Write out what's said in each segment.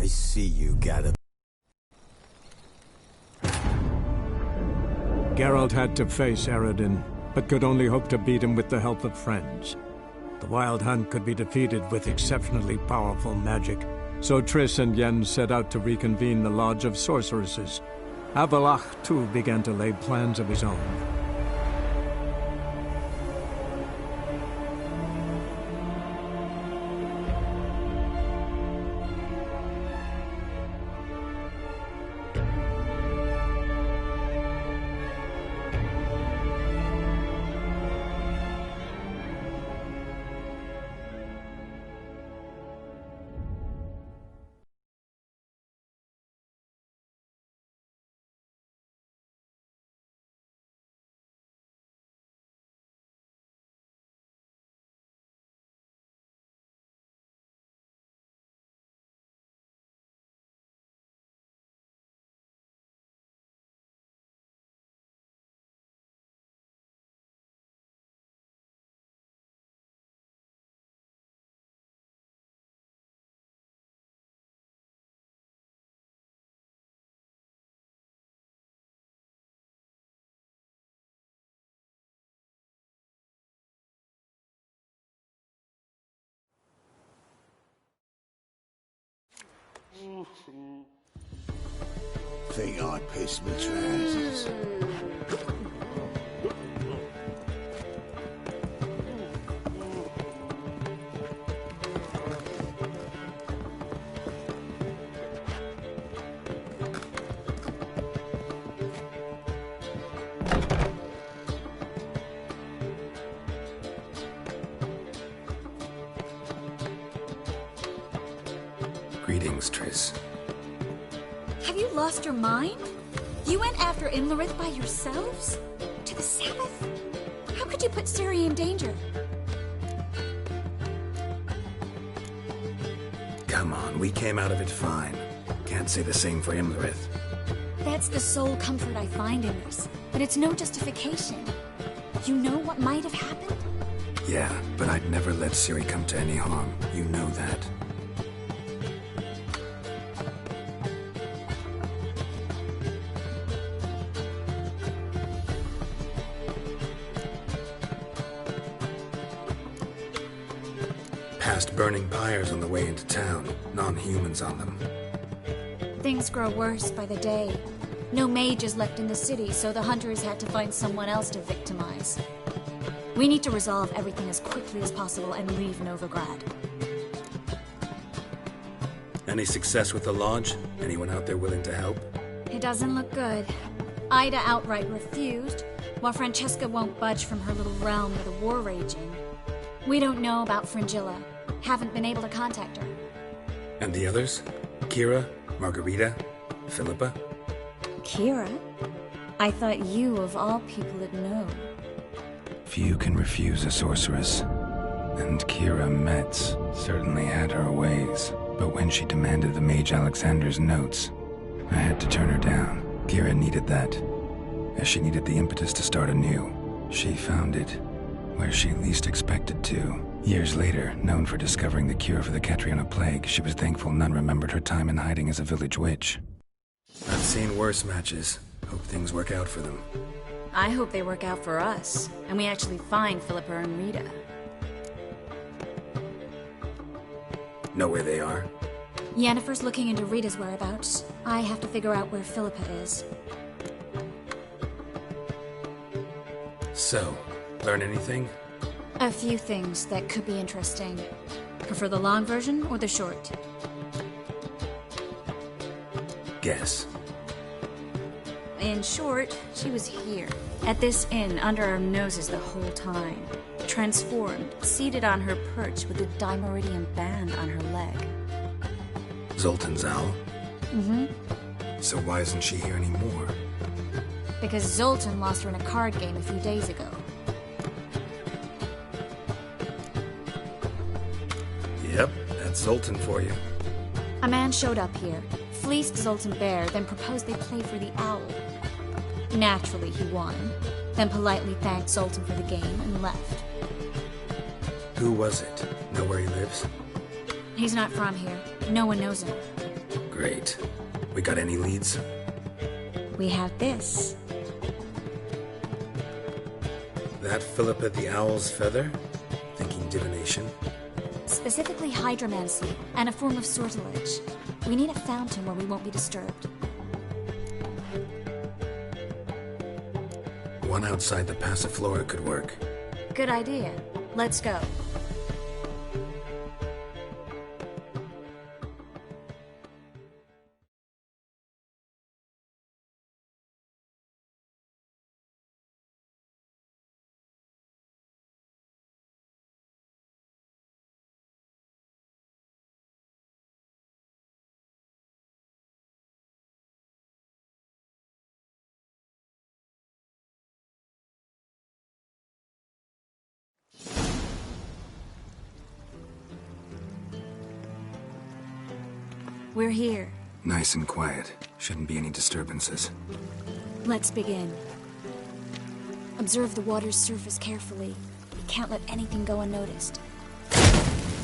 see you got a... Geralt had to face Eredin, but could only hope to beat him with the help of friends. The Wild Hunt could be defeated with exceptionally powerful magic, so Triss and Yen set out to reconvene the Lodge of Sorceresses. Avalach, too, began to lay plans of his own. Think I pissed my trousers. Greetings, Triss. Have you lost your mind? You went after Imlerith by yourselves? To the Sabbath? How could you put Ciri in danger? Come on, we came out of it fine. Can't say the same for Imlerith. That's the sole comfort I find in this, but it's no justification. You know what might have happened? Yeah, but I'd never let Ciri come to any harm. You know that. Past burning pyres on the way into town. Non-humans on them. Things grow worse by the day. No mages left in the city, so the hunters had to find someone else to victimize. We need to resolve everything as quickly as possible and leave Novigrad. Any success with the lodge? Anyone out there willing to help? It doesn't look good. Ida outright refused, while Francesca won't budge from her little realm with a war raging. We don't know about Fringilla. Haven't been able to contact her. And the others? Kira? Margarita? Philippa? Kira? I thought you, of all people, would know. Few can refuse a sorceress. And Kira Metz certainly had her ways. But when she demanded the Mage Alexander's notes, I had to turn her down. Kira needed that, as she needed the impetus to start anew. She found it where she least expected to. Years later, known for discovering the cure for the Catriona plague, she was thankful none remembered her time in hiding as a village witch. I've seen worse matches. Hope things work out for them. I hope they work out for us, and we actually find Philippa and Rita. Know where they are? Yennefer's looking into Rita's whereabouts. I have to figure out where Philippa is. So, learn anything? A few things that could be interesting. Prefer the long version or the short? Guess. In short, she was here, at this inn, under our noses the whole time. Transformed, seated on her perch with a dimeridian band on her leg. Zoltan's owl? Mm-hmm. So why isn't she here anymore? Because Zoltan lost her in a card game a few days ago. Yep, that's Zoltan for you. A man showed up here, fleeced Zoltan bare, then proposed they play for the owl. Naturally, he won, then politely thanked Zoltan for the game and left. Who was it? Know where he lives? He's not from here. No one knows him. Great. We got any leads? We have this. That Philippa the Owl's feather? Thinking divination? Specifically hydromancy, and a form of sortilege. We need a fountain where we won't be disturbed. One outside the Passiflora could work. Good idea. Let's go. We're here. Nice and quiet. Shouldn't be any disturbances. Let's begin. Observe the water's surface carefully. We can't let anything go unnoticed.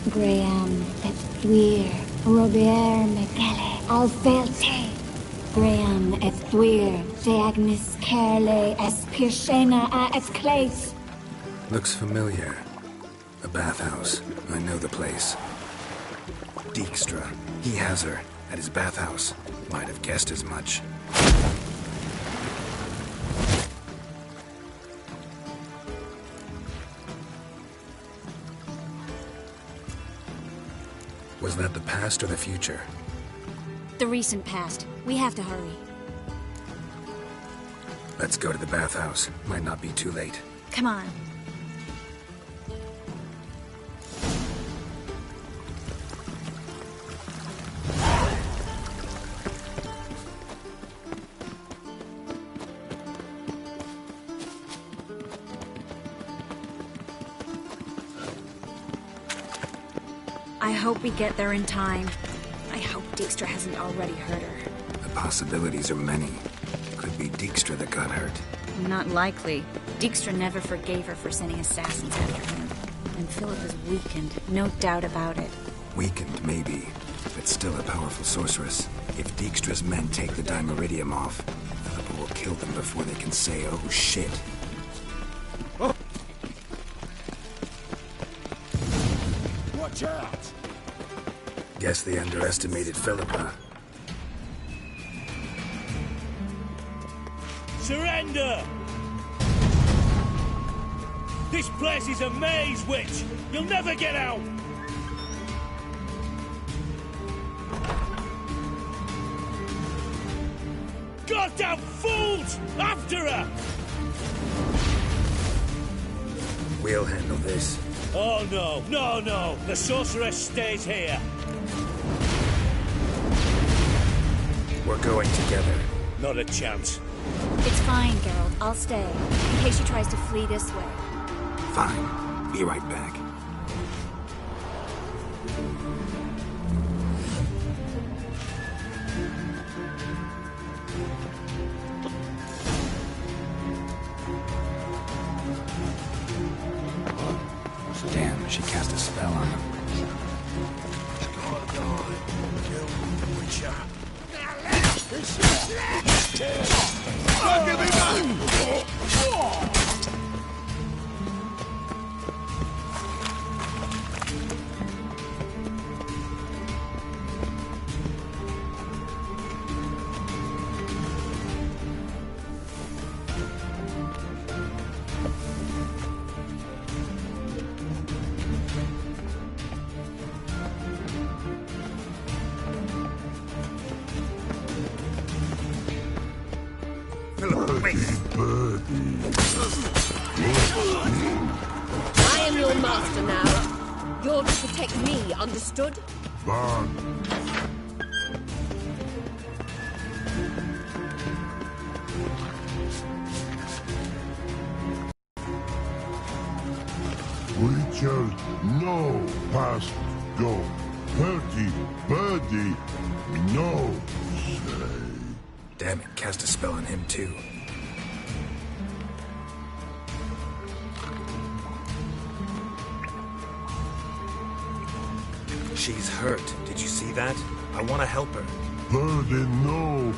Graham, et thuir, Robert Megale, Alvelte. Graham, et thuir, Deagnis Kerle, es Pirshena a es Clace. Looks familiar. A bathhouse. I know the place. Dijkstra. He has her at his bathhouse. Might have guessed as much. Was that the past or the future? The recent past. We have to hurry. Let's go to the bathhouse. Might not be too late. Come on. I hope we get there in time. I hope Dijkstra hasn't already hurt her. The possibilities are many. Could be Dijkstra that got hurt. Not likely. Dijkstra never forgave her for sending assassins after him. And Philip is weakened, no doubt about it. Weakened, maybe, but still a powerful sorceress. If Dijkstra's men take the Dimeridium off, Philippa will kill them before they can say, oh shit. Watch out! Guess they underestimated Philippa. Surrender! This place is a maze, witch! You'll never get out! Goddamn fools! After her! We'll handle this. Oh no, no, no! The sorceress stays here! We're going together. Not a chance. It's fine, Geralt. I'll stay. In case she tries to flee this way. Fine. Be right back. Damn, she cast a spell on him. I am your master now. You're to protect me, understood? Creatures no past go. Hurty birdie no say. Damn it, cast a spell on him too. She's hurt. Did you see that? I want to help her. birdie, no.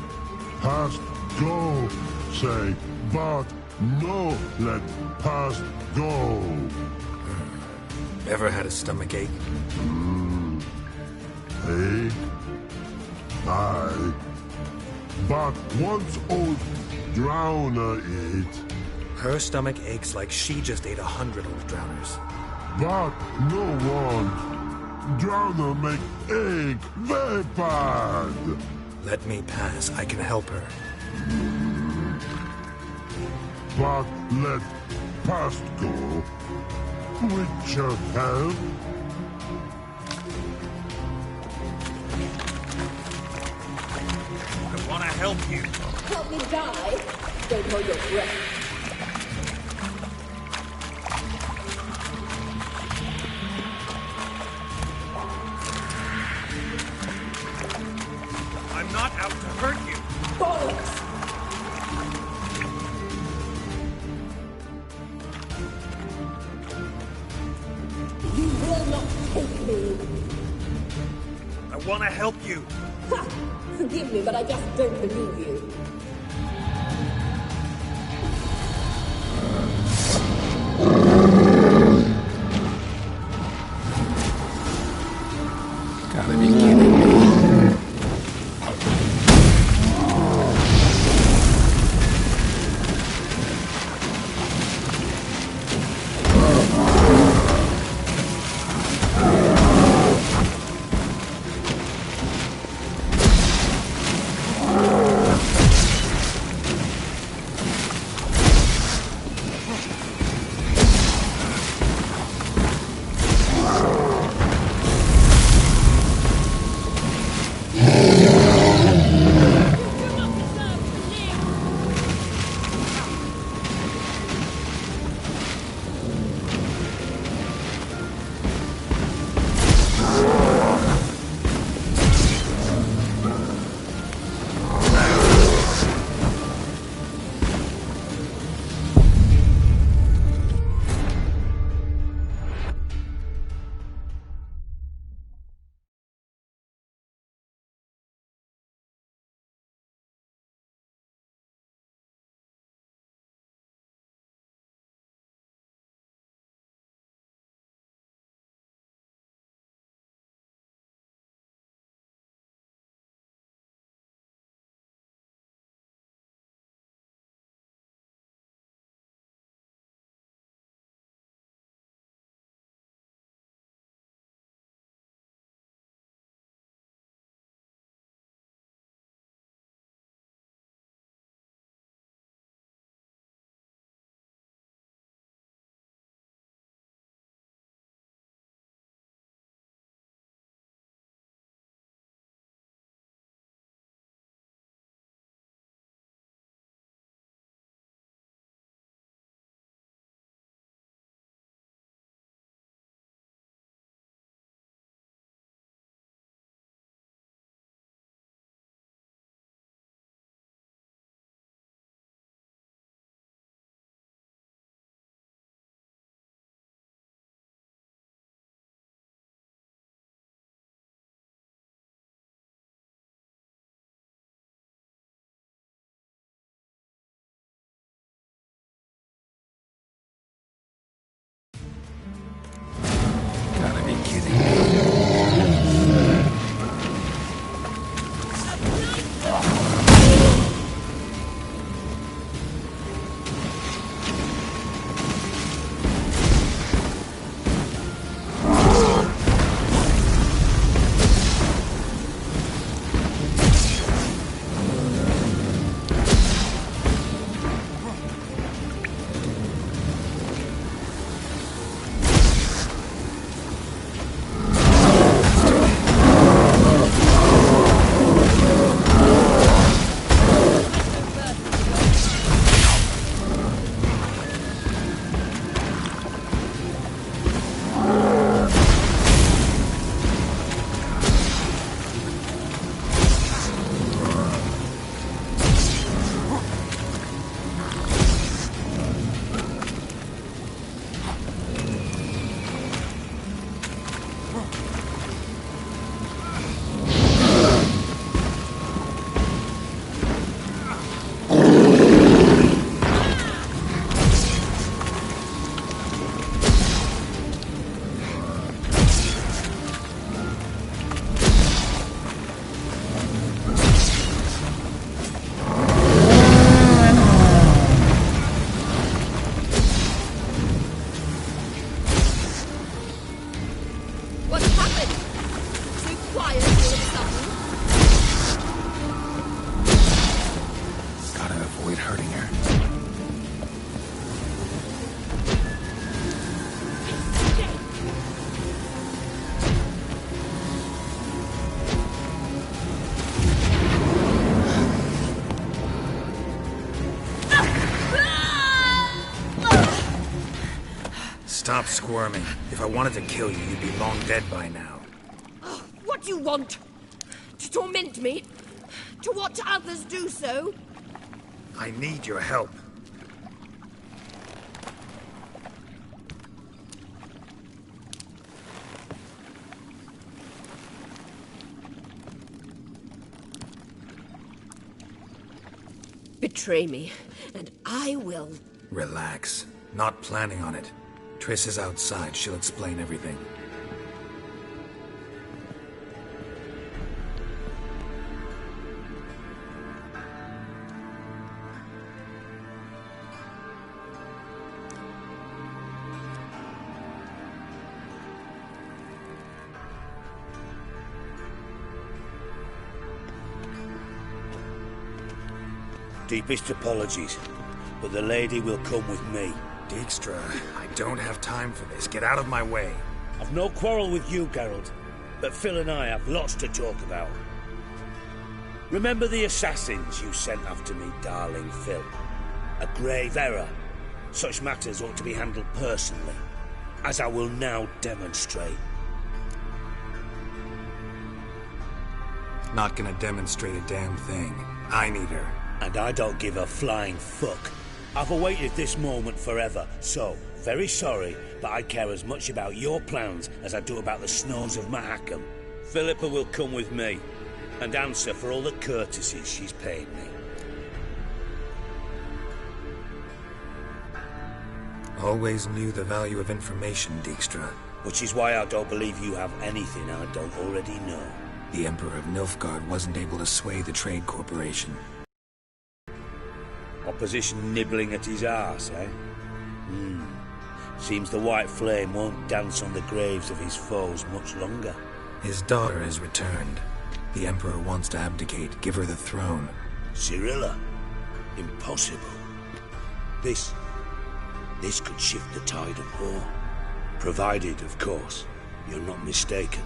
Past go, say, but no, let past go. Ever had a stomach ache? Ache? Aye. But once old drowner ate. Her stomach aches like she just ate 100 old drowners. But no one. Drowner make ache very bad. Let me pass. I can help her. But let past go. With your help. I want to help you. Help me die? Don't hold your breath. I'm not out to hurt you. Bollocks! You will not take me. I want to help you. Ha! Forgive me, but I just don't believe you. Gotta be kidding me. hurting her. Stop squirming. If I wanted to kill you, you'd be long dead by now. Oh, what do you want? To torment me? To watch others do so? I need your help. Betray me, and I will. Relax. Not planning on it. Triss is outside. She'll explain everything. Deepest apologies, but the lady will come with me. Dijkstra, I don't have time for this. Get out of my way. I've no quarrel with you, Geralt, but Phil and I have lots to talk about. Remember the assassins you sent after me, darling Phil? A grave error. Such matters ought to be handled personally, as I will now demonstrate. Not gonna demonstrate a damn thing. I need her. And I don't give a flying fuck. I've awaited this moment forever, so, very sorry, but I care as much about your plans as I do about the snows of Mahakam. Philippa will come with me, and answer for all the courtesies she's paid me. Always knew the value of information, Dijkstra. Which is why I don't believe you have anything I don't already know. The Emperor of Nilfgaard wasn't able to sway the Trade Corporation. Opposition nibbling at his arse, eh? Seems the White Flame won't dance on the graves of his foes much longer. His daughter has returned. The Emperor wants to abdicate, give her the throne. Cyrilla? Impossible. This could shift the tide of war. Provided, of course, you're not mistaken.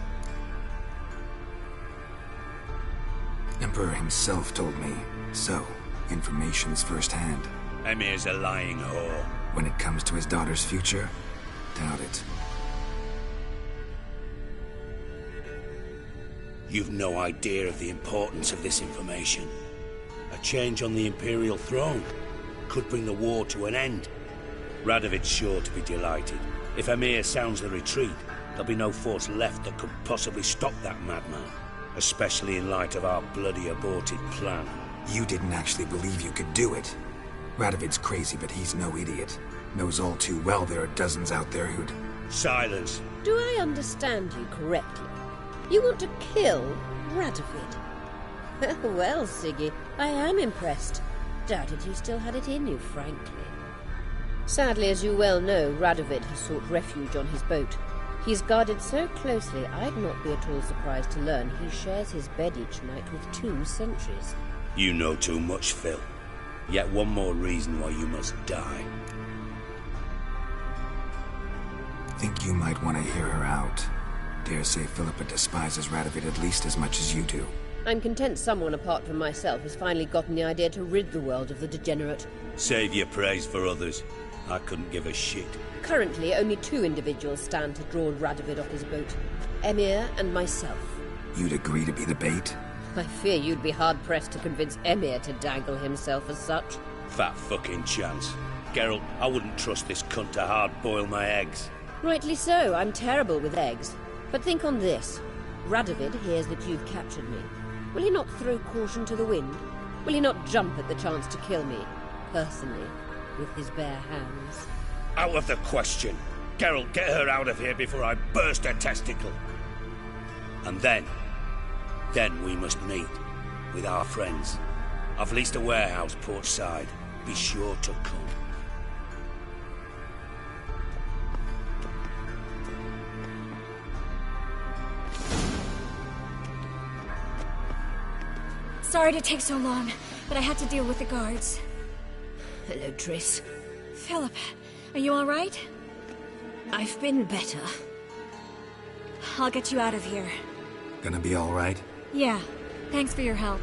Emperor himself told me. So, information's firsthand. Emir's a lying whore. When it comes to his daughter's future, doubt it. You've no idea of the importance of this information. A change on the Imperial throne could bring the war to an end. Radovid's sure to be delighted. If Emir sounds the retreat, there'll be no force left that could possibly stop that madman. Especially in light of our bloody aborted plan. You didn't actually believe you could do it. Radovid's crazy, but he's no idiot. Knows all too well there are dozens out there who'd... Silence. Do I understand you correctly? You want to kill Radovid? Well, Siggy, I am impressed. Doubted you still had it in you, frankly. Sadly, as you well know, Radovid has sought refuge on his boat. He's guarded so closely, I'd not be at all surprised to learn he shares his bed each night with 2 sentries. You know too much, Phil. Yet one more reason why you must die. Think you might want to hear her out. Dare say Philippa despises Radovid at least as much as you do. I'm content someone apart from myself has finally gotten the idea to rid the world of the degenerate. Save your praise for others. I couldn't give a shit. Currently, only 2 individuals stand to draw Radovid off his boat. Emir and myself. You'd agree to be the bait? I fear you'd be hard-pressed to convince Emir to dangle himself as such. Fat fucking chance. Geralt, I wouldn't trust this cunt to hard-boil my eggs. Rightly so, I'm terrible with eggs. But think on this. Radovid hears that you've captured me. Will he not throw caution to the wind? Will he not jump at the chance to kill me, personally, with his bare hands? Out of the question. Geralt, get her out of here before I burst her testicle. And then we must meet with our friends. I've leased a warehouse port side. Be sure to come. Sorry to take so long, but I had to deal with the guards. Hello, Triss. Philip, are you all right? I've been better. I'll get you out of here. Gonna be all right? Yeah, thanks for your help.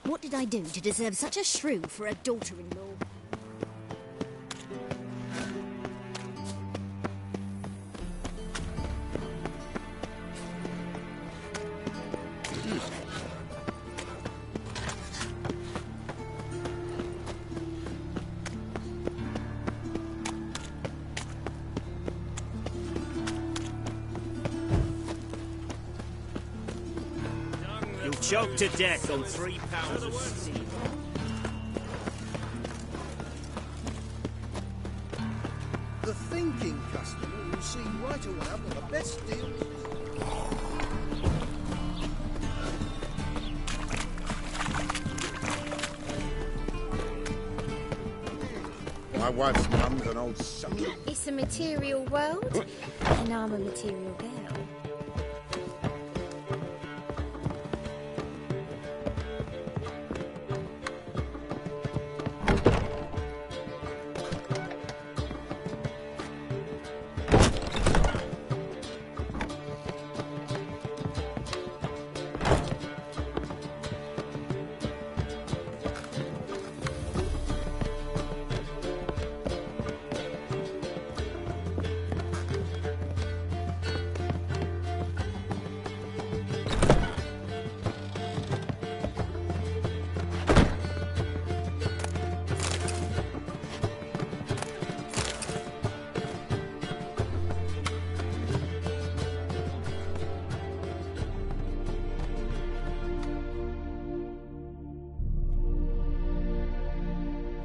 What did I do to deserve such a shrew for a daughter-in-law? You'll choke to death on 3 pounds of steel. The thinking customer will see right away I've got the best deal. My wife's mum's an old sucker. It's a material world, and I'm a material girl.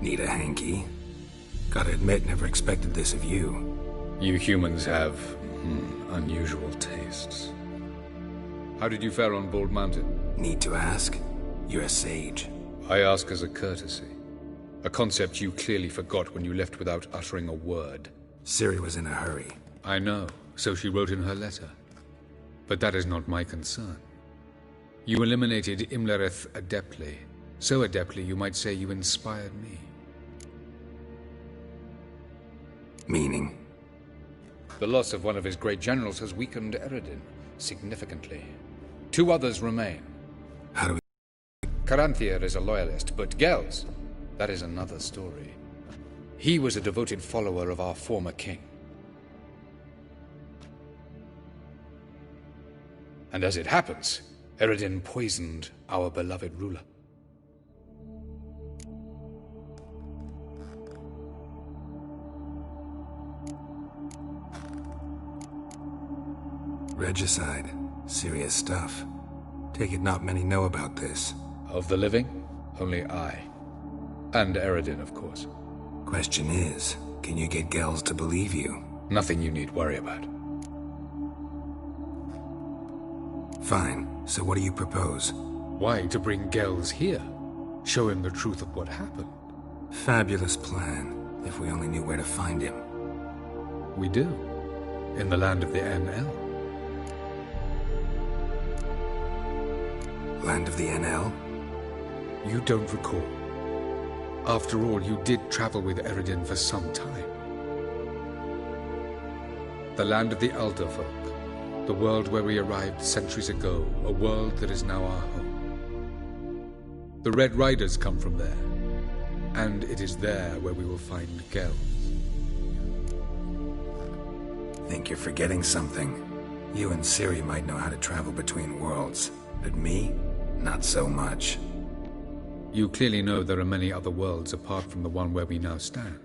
Need a hanky? Gotta admit, never expected this of you. You humans have unusual tastes. How did you fare on Bald Mountain? Need to ask? You're a sage. I ask as a courtesy. A concept you clearly forgot when you left without uttering a word. Ciri was in a hurry. I know, so she wrote in her letter. But that is not my concern. You eliminated Imlerith adeptly. So adeptly you might say you inspired me. Meaning? The loss of one of his great generals has weakened Eredin significantly. 2 others remain. How do we... Caranthier is a loyalist, but Gels, that is another story. He was a devoted follower of our former king. And as it happens, Eredin poisoned our beloved ruler. Regicide. Serious stuff. Take it not many know about this. Of the living, only I. And Eredin, of course. Question is, can you get Gels to believe you? Nothing you need worry about. Fine. So what do you propose? Why, to bring Gels here. Show him the truth of what happened. Fabulous plan. If we only knew where to find him. We do. In the land of the NL. Land of the NL? You don't recall. After all, you did travel with Eredin for some time. The land of the Alderfolk. The world where we arrived centuries ago. A world that is now our home. The Red Riders come from there. And it is there where we will find Gels. Think you're forgetting something. You and Ciri might know how to travel between worlds. But me? Not so much. You clearly know there are many other worlds apart from the one where we now stand.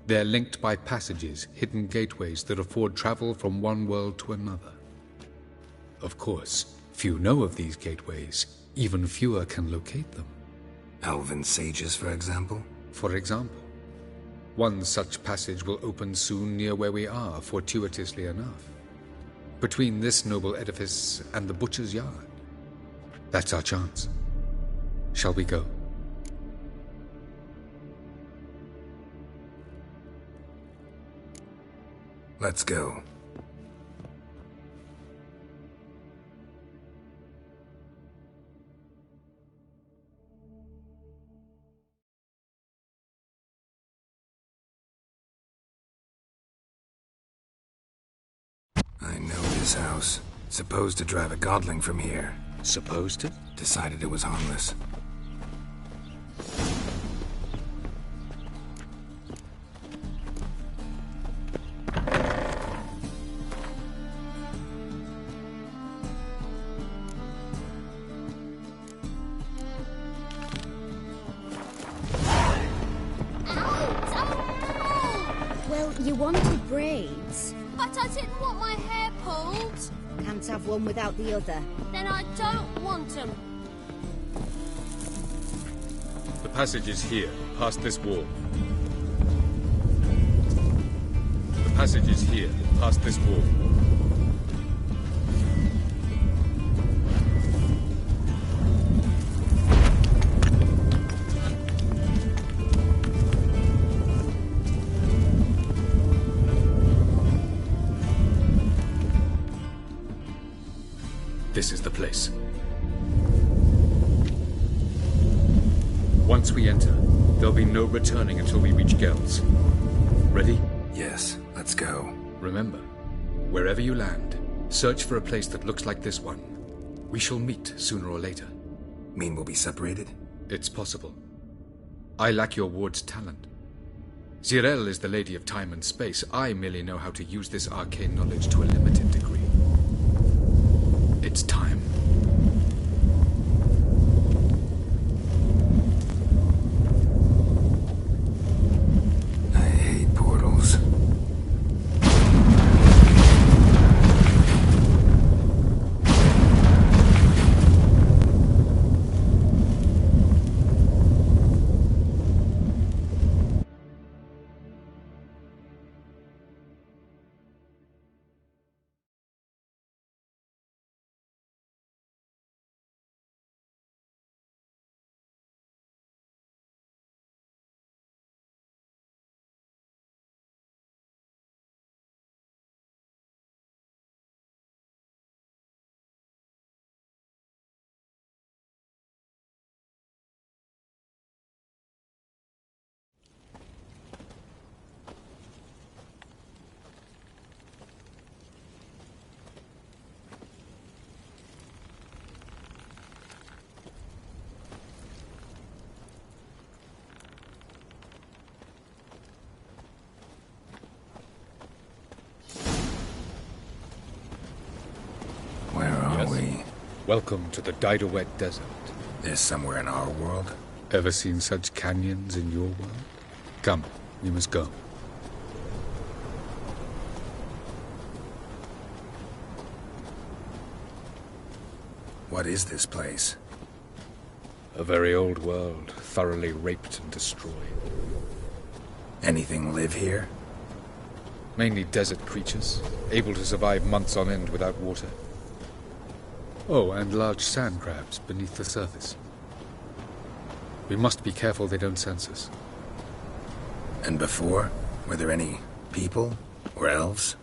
They're linked by passages, hidden gateways that afford travel from one world to another. Of course, few know of these gateways. Even fewer can locate them. Elven sages, for example? For example. One such passage will open soon near where we are, fortuitously enough. Between this noble edifice and the butcher's yard. That's our chance. Shall we go? Let's go. I know this house. Supposed to drive a godling from here. Supposed to? Decided it was harmless. Well, you wanted braids. But I didn't want my hair pulled. Can't have one without the other. Then I don't want them. The passage is here, past this wall. The passage is here, past this wall. This is the place. Once we enter, there'll be no returning until we reach Gel's. Ready? Yes, let's go. Remember, wherever you land, search for a place that looks like this one. We shall meet sooner or later. Mean we'll be separated? It's possible. I lack your ward's talent. Zirel is the lady of time and space. I merely know how to use this arcane knowledge to a limited degree. It's time. I hate portals. Welcome to the Didowet Desert. This somewhere in our world? Ever seen such canyons in your world? Come, we must go. What is this place? A very old world, thoroughly raped and destroyed. Anything live here? Mainly desert creatures, able to survive months on end without water. Oh, and large sand crabs beneath the surface. We must be careful they don't sense us. And before? Were there any people? Or elves?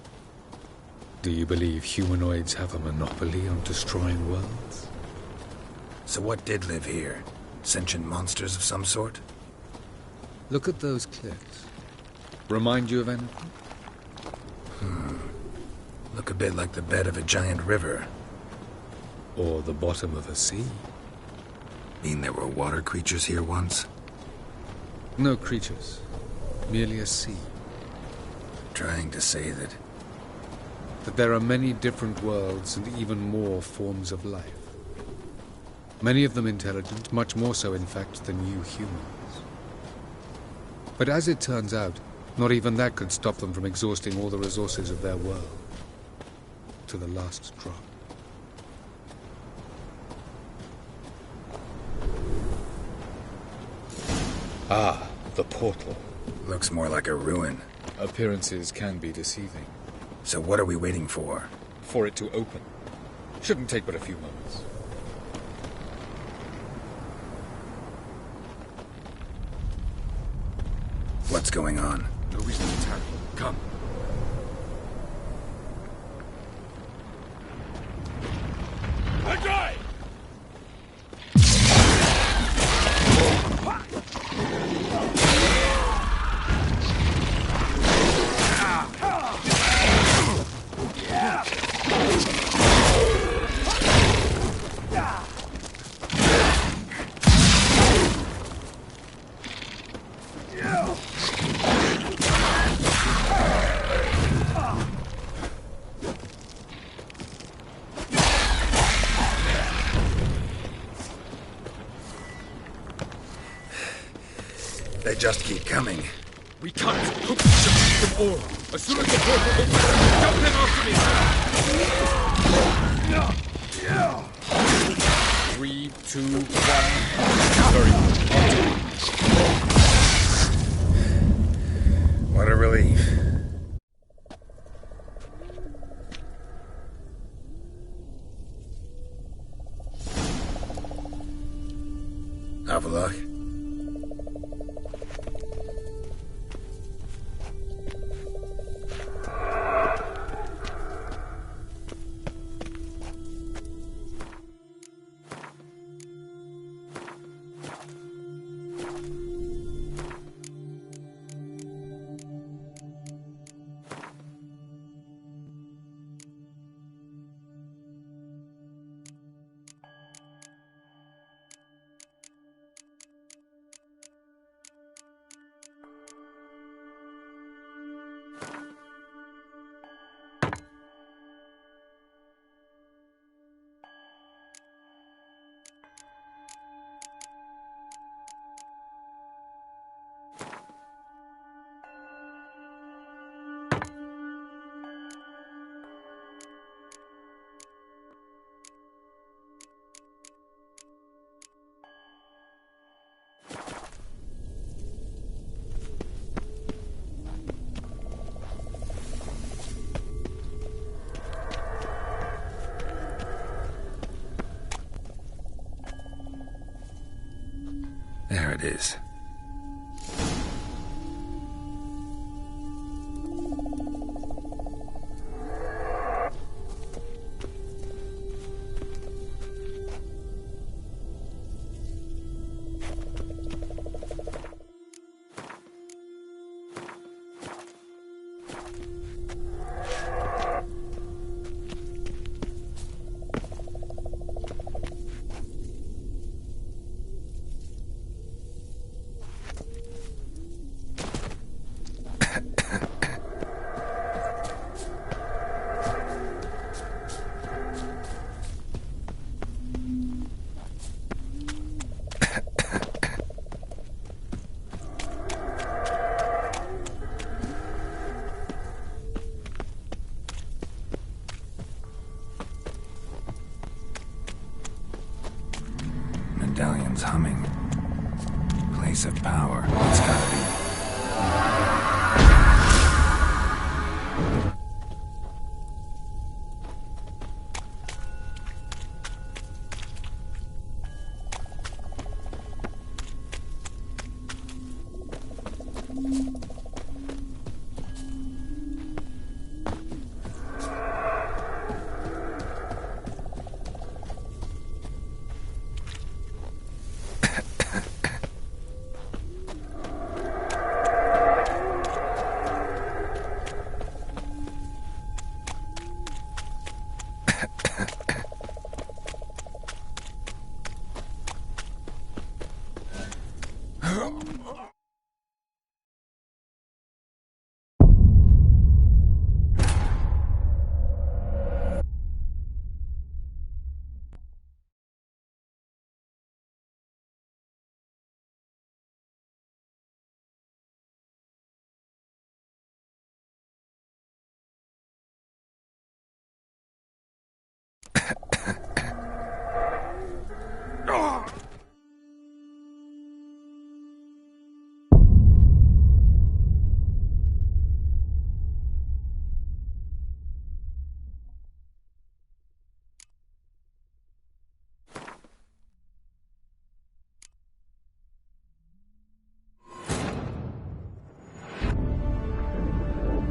Do you believe humanoids have a monopoly on destroying worlds? So what did live here? Sentient monsters of some sort? Look at those cliffs. Remind you of anything? Look a bit like the bed of a giant river. Or the bottom of a sea. Mean there were water creatures here once? No creatures. Merely a sea. Trying to say that there are many different worlds and even more forms of life. Many of them intelligent, much more so, in fact, than you humans. But as it turns out, not even that could stop them from exhausting all the resources of their world. To the last drop. Ah, the portal. Looks more like a ruin. Appearances can be deceiving. So what are we waiting for? For it to open. Shouldn't take but a few moments. What's going on? No reason to attack. Come. That guy! They just keep coming. We can't hook them all. As soon as the portal opens, jump in after me. 3, 2, 1. Very good. What a relief. Have a look. There it is. Medallion's humming. Place of power. It's gotta be.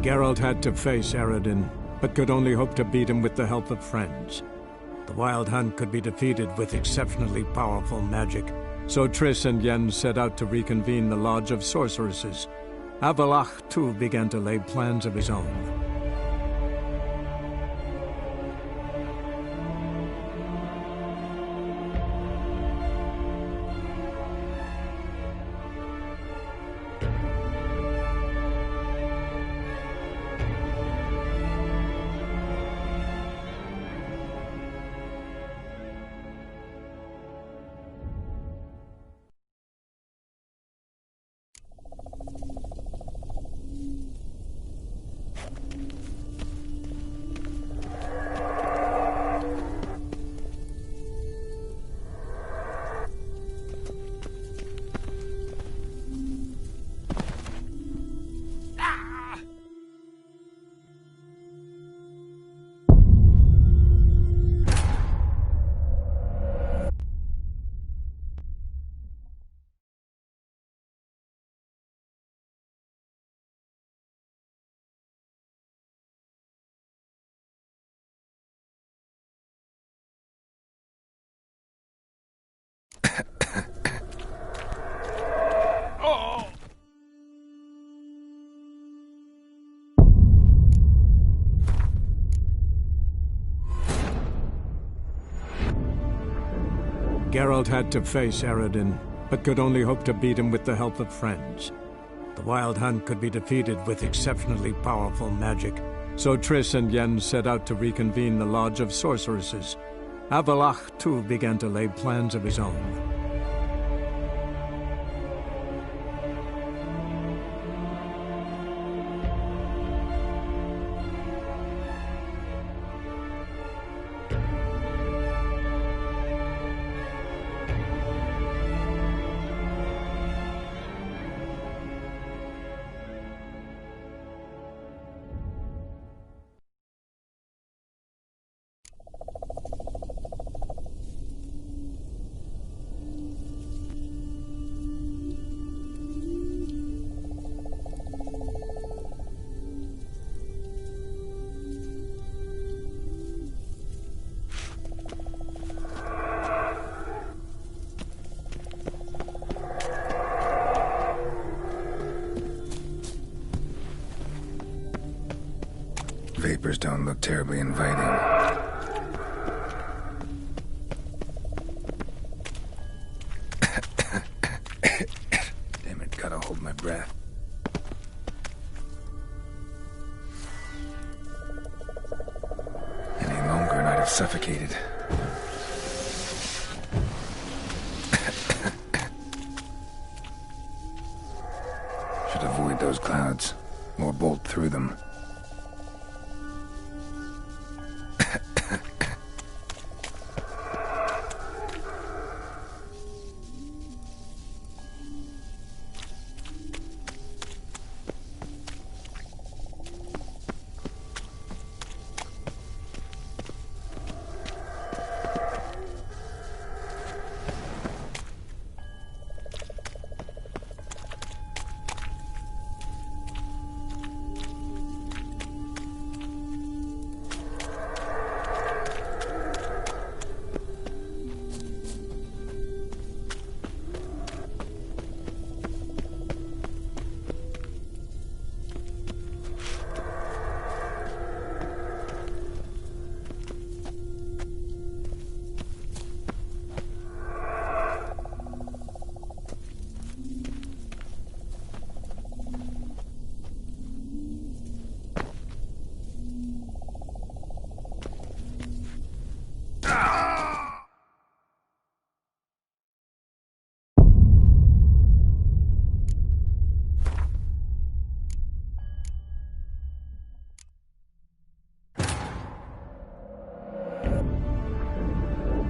Geralt had to face Eredin, but could only hope to beat him with the help of friends. The Wild Hunt could be defeated with exceptionally powerful magic, so Triss and Yen set out to reconvene the Lodge of Sorceresses. Avalach, too, began to lay plans of his own. Geralt had to face Eredin, but could only hope to beat him with the help of friends. The Wild Hunt could be defeated with exceptionally powerful magic, so Triss and Yen set out to reconvene the Lodge of Sorceresses. Avalach, too, began to lay plans of his own. Vapors don't look terribly inviting. Damn it, gotta hold my breath. Any longer and I'd have suffocated. Should avoid those clouds, or bolt through them.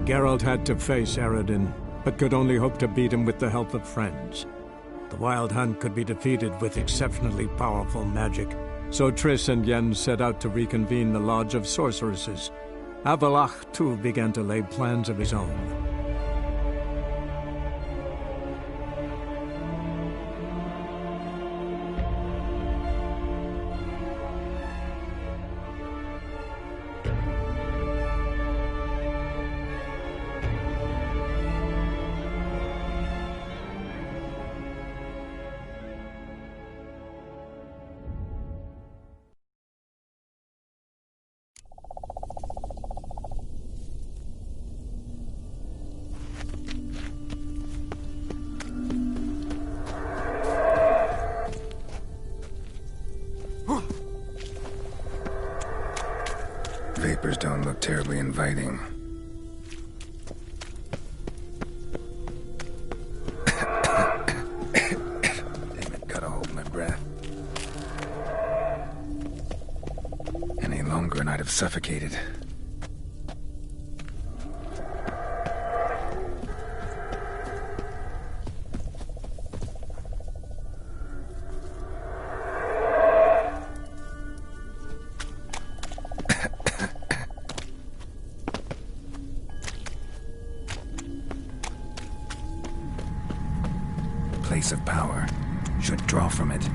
Geralt had to face Eredin, but could only hope to beat him with the help of friends. The Wild Hunt could be defeated with exceptionally powerful magic, so Triss and Yen set out to reconvene the Lodge of Sorceresses. Avalach, too, began to lay plans of his own. inviting. Damn it, gotta hold my breath. Any longer and I'd have suffocated. Place of power. Should draw from it.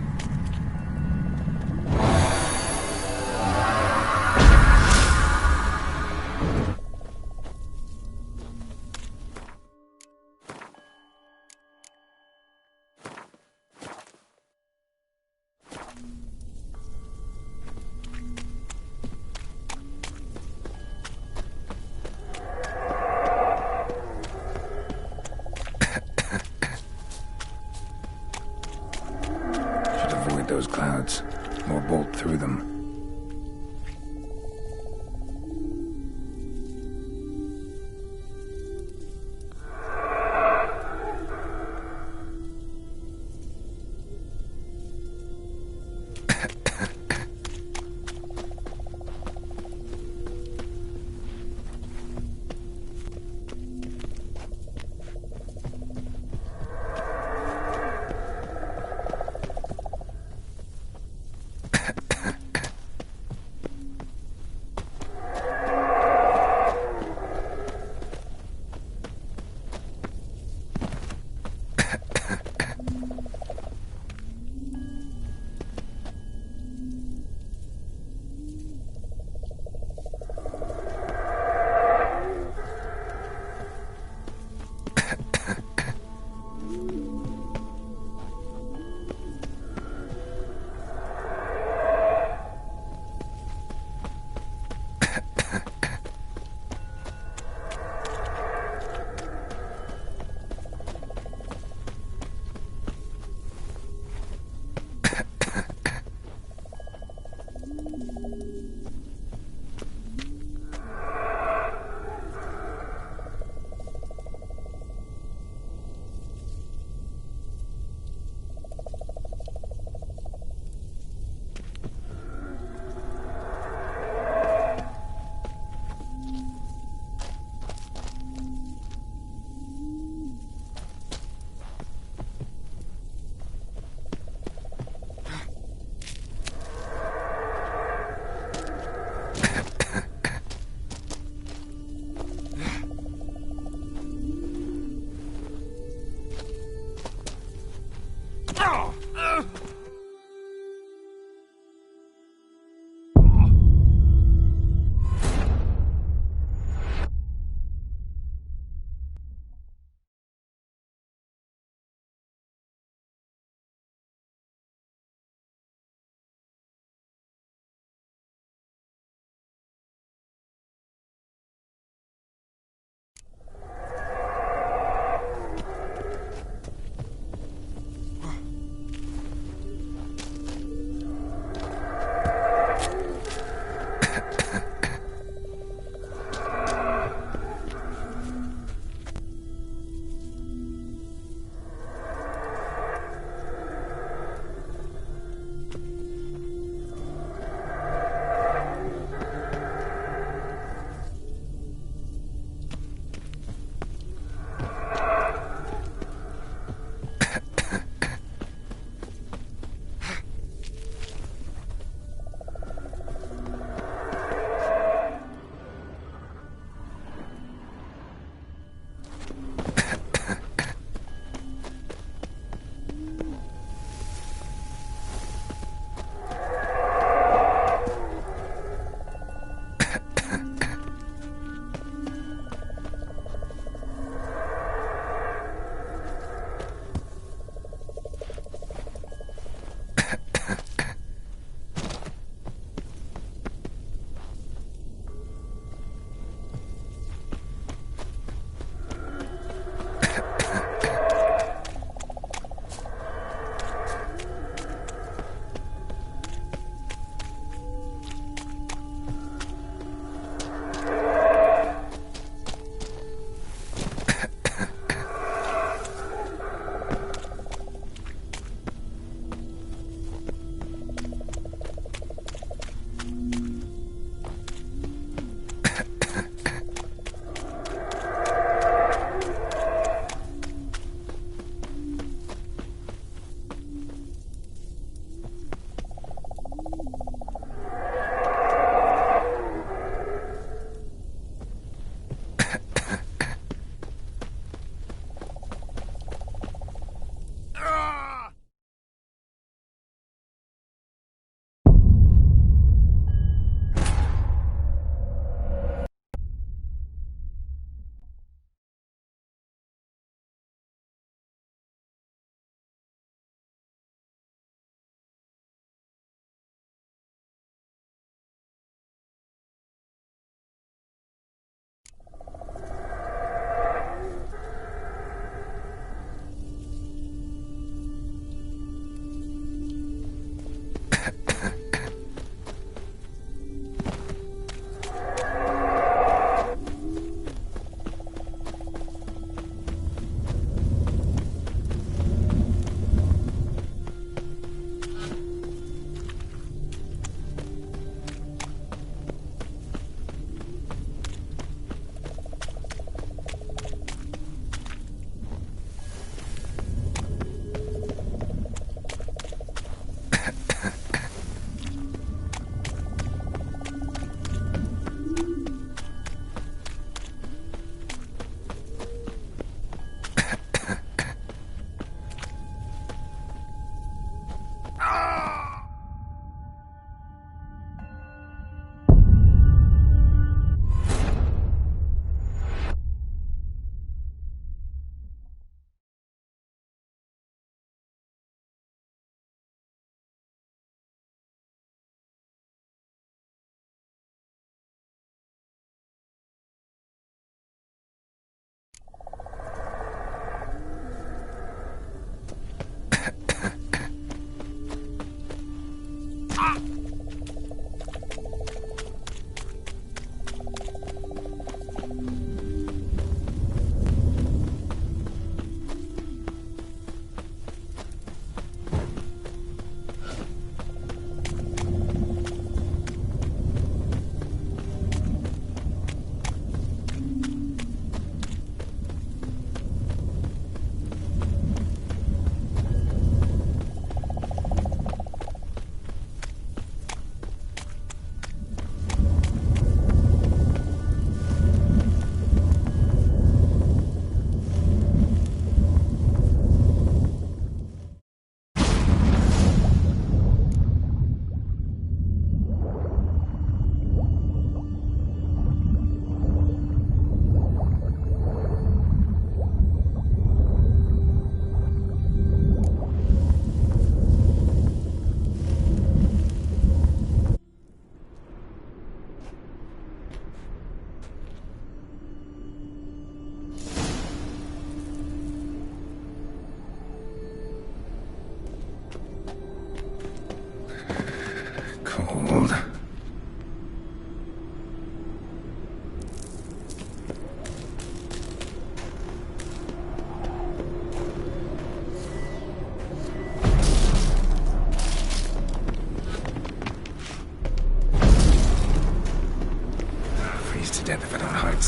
Those clouds, or bolt through them.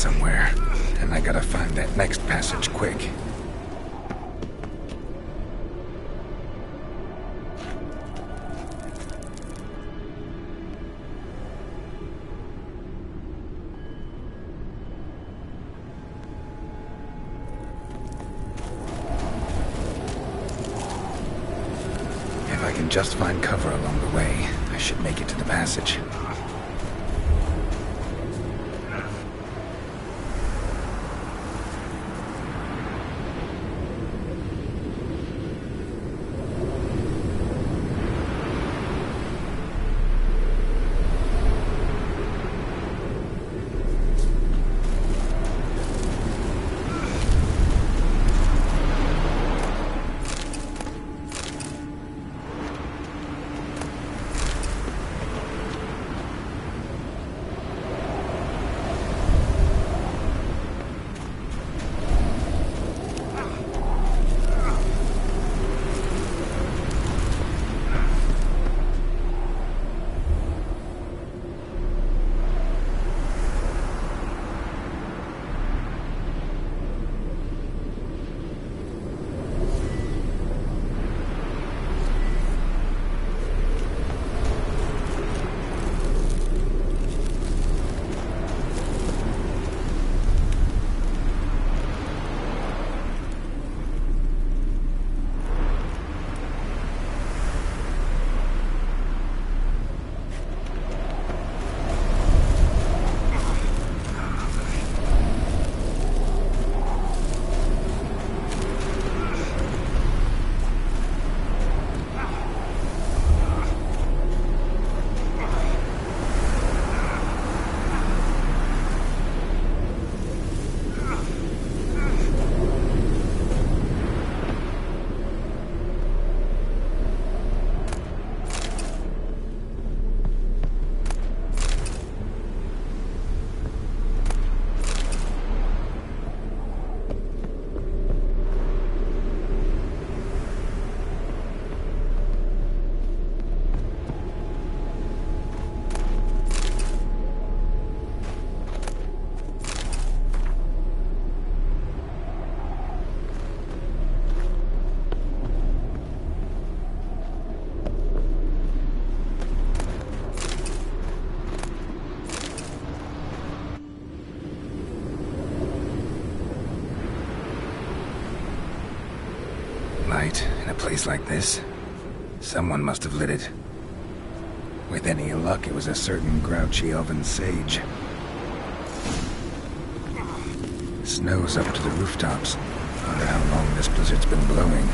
somewhere, and I gotta find that next passage quick. If I can just find cover along the way, I should make it to the passage. Light in a place like this? Someone must have lit it. With any luck, it was a certain grouchy elven sage. Snow's up to the rooftops. Wonder how long this blizzard's been blowing.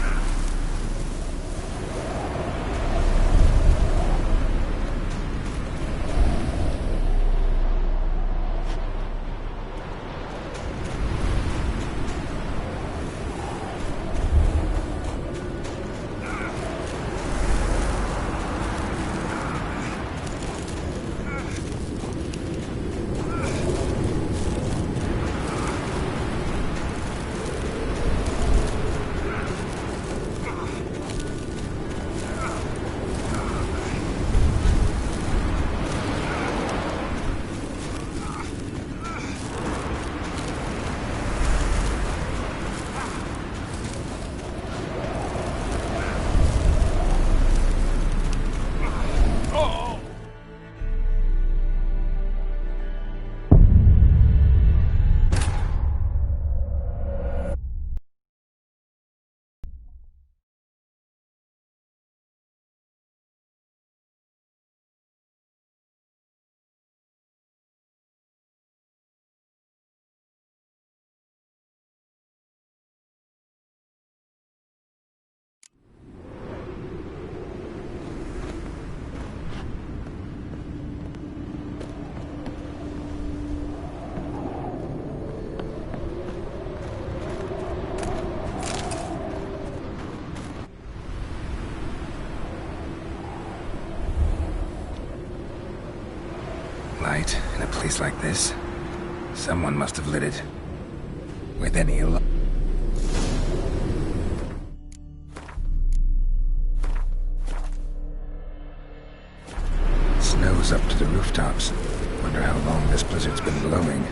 Light in a place like this? Someone must have lit it. With any luck. Snow's up to the rooftops. Wonder how long this blizzard's been blowing.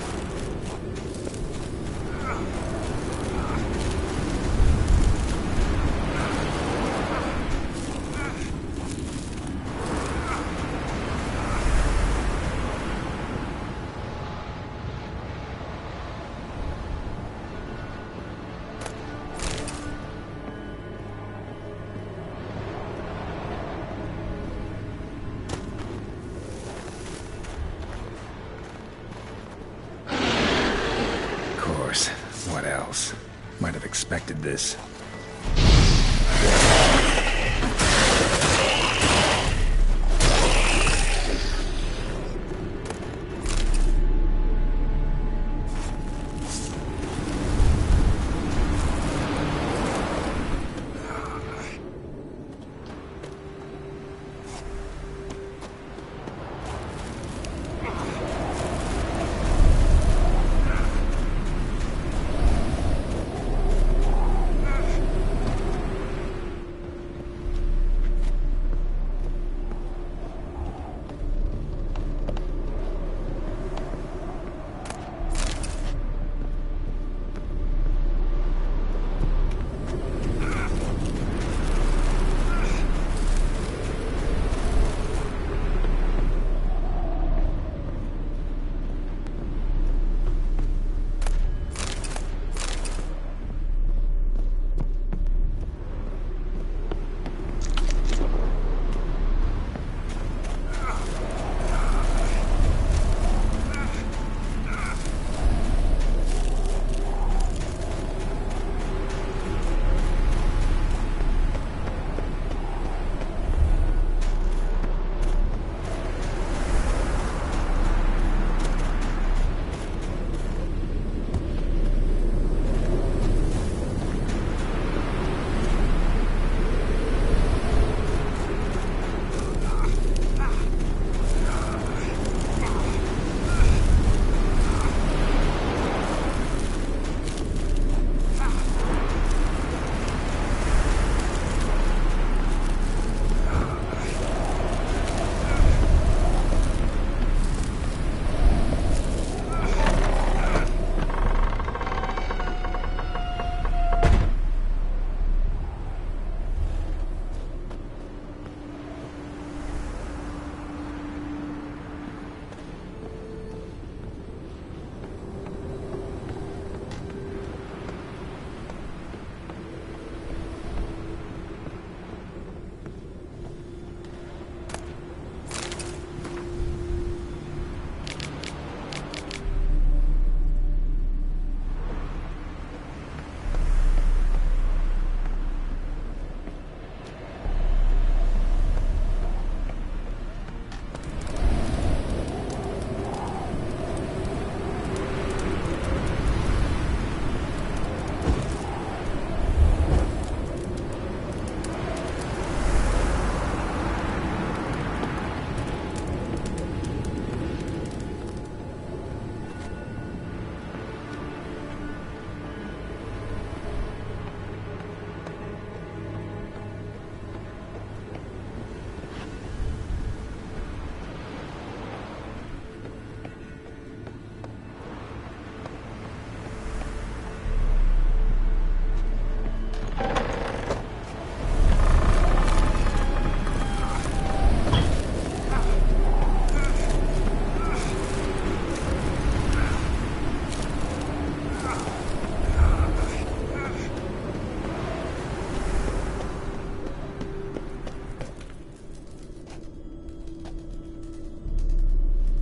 expected this.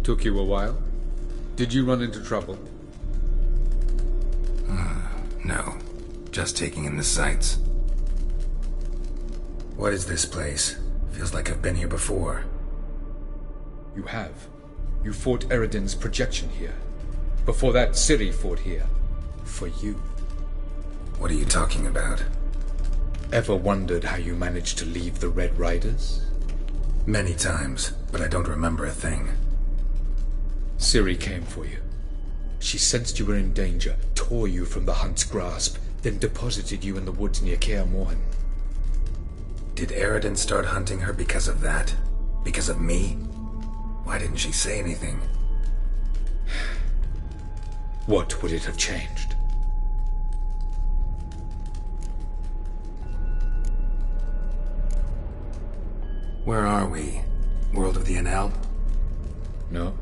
Took you a while? Did you run into trouble? No. Just taking in the sights. What is this place? Feels like I've been here before. You have. You fought Eredin's projection here. Before that, Ciri fought here. For you. What are you talking about? Ever wondered how you managed to leave the Red Riders? Many times, but I don't remember a thing. Ciri came for you. She sensed you were in danger, tore you from the Hunt's grasp, then deposited you in the woods near Kaer Morhen. Did Eredin start hunting her because of that? Because of me? Why didn't she say anything? What would it have changed? Where are we? World of the Enel? No.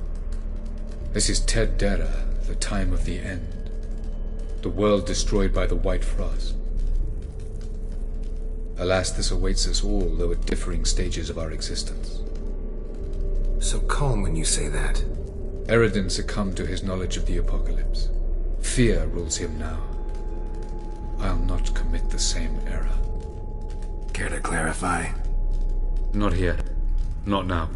This is Ted Dara, the time of the end. The world destroyed by the White Frost. Alas, this awaits us all, though at differing stages of our existence. So calm when you say that. Eredin succumbed to his knowledge of the apocalypse. Fear rules him now. I'll not commit the same error. Care to clarify? Not here. Not now.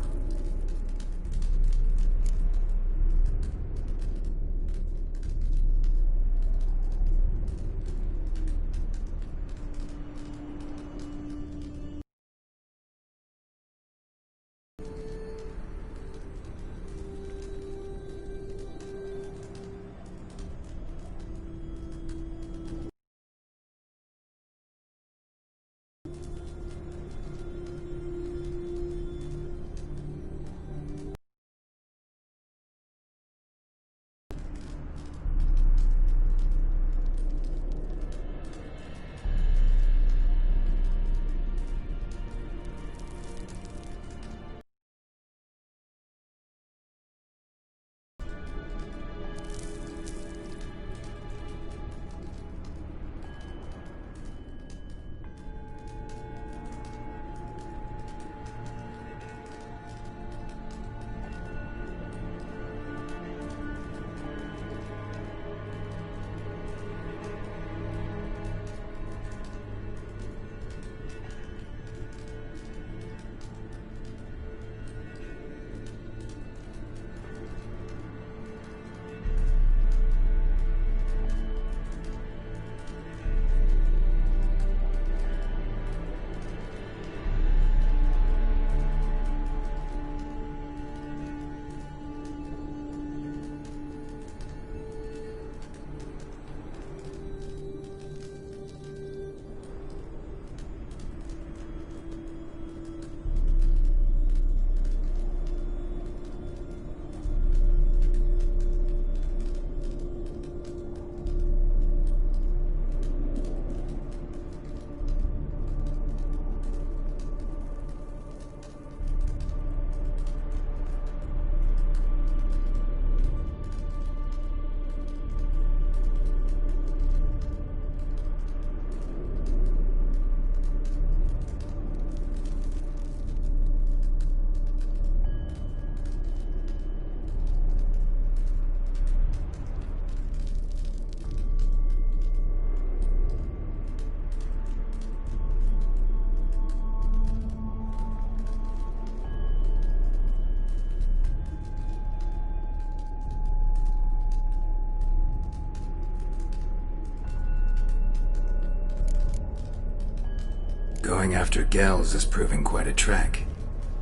Going after Gels is proving quite a trek,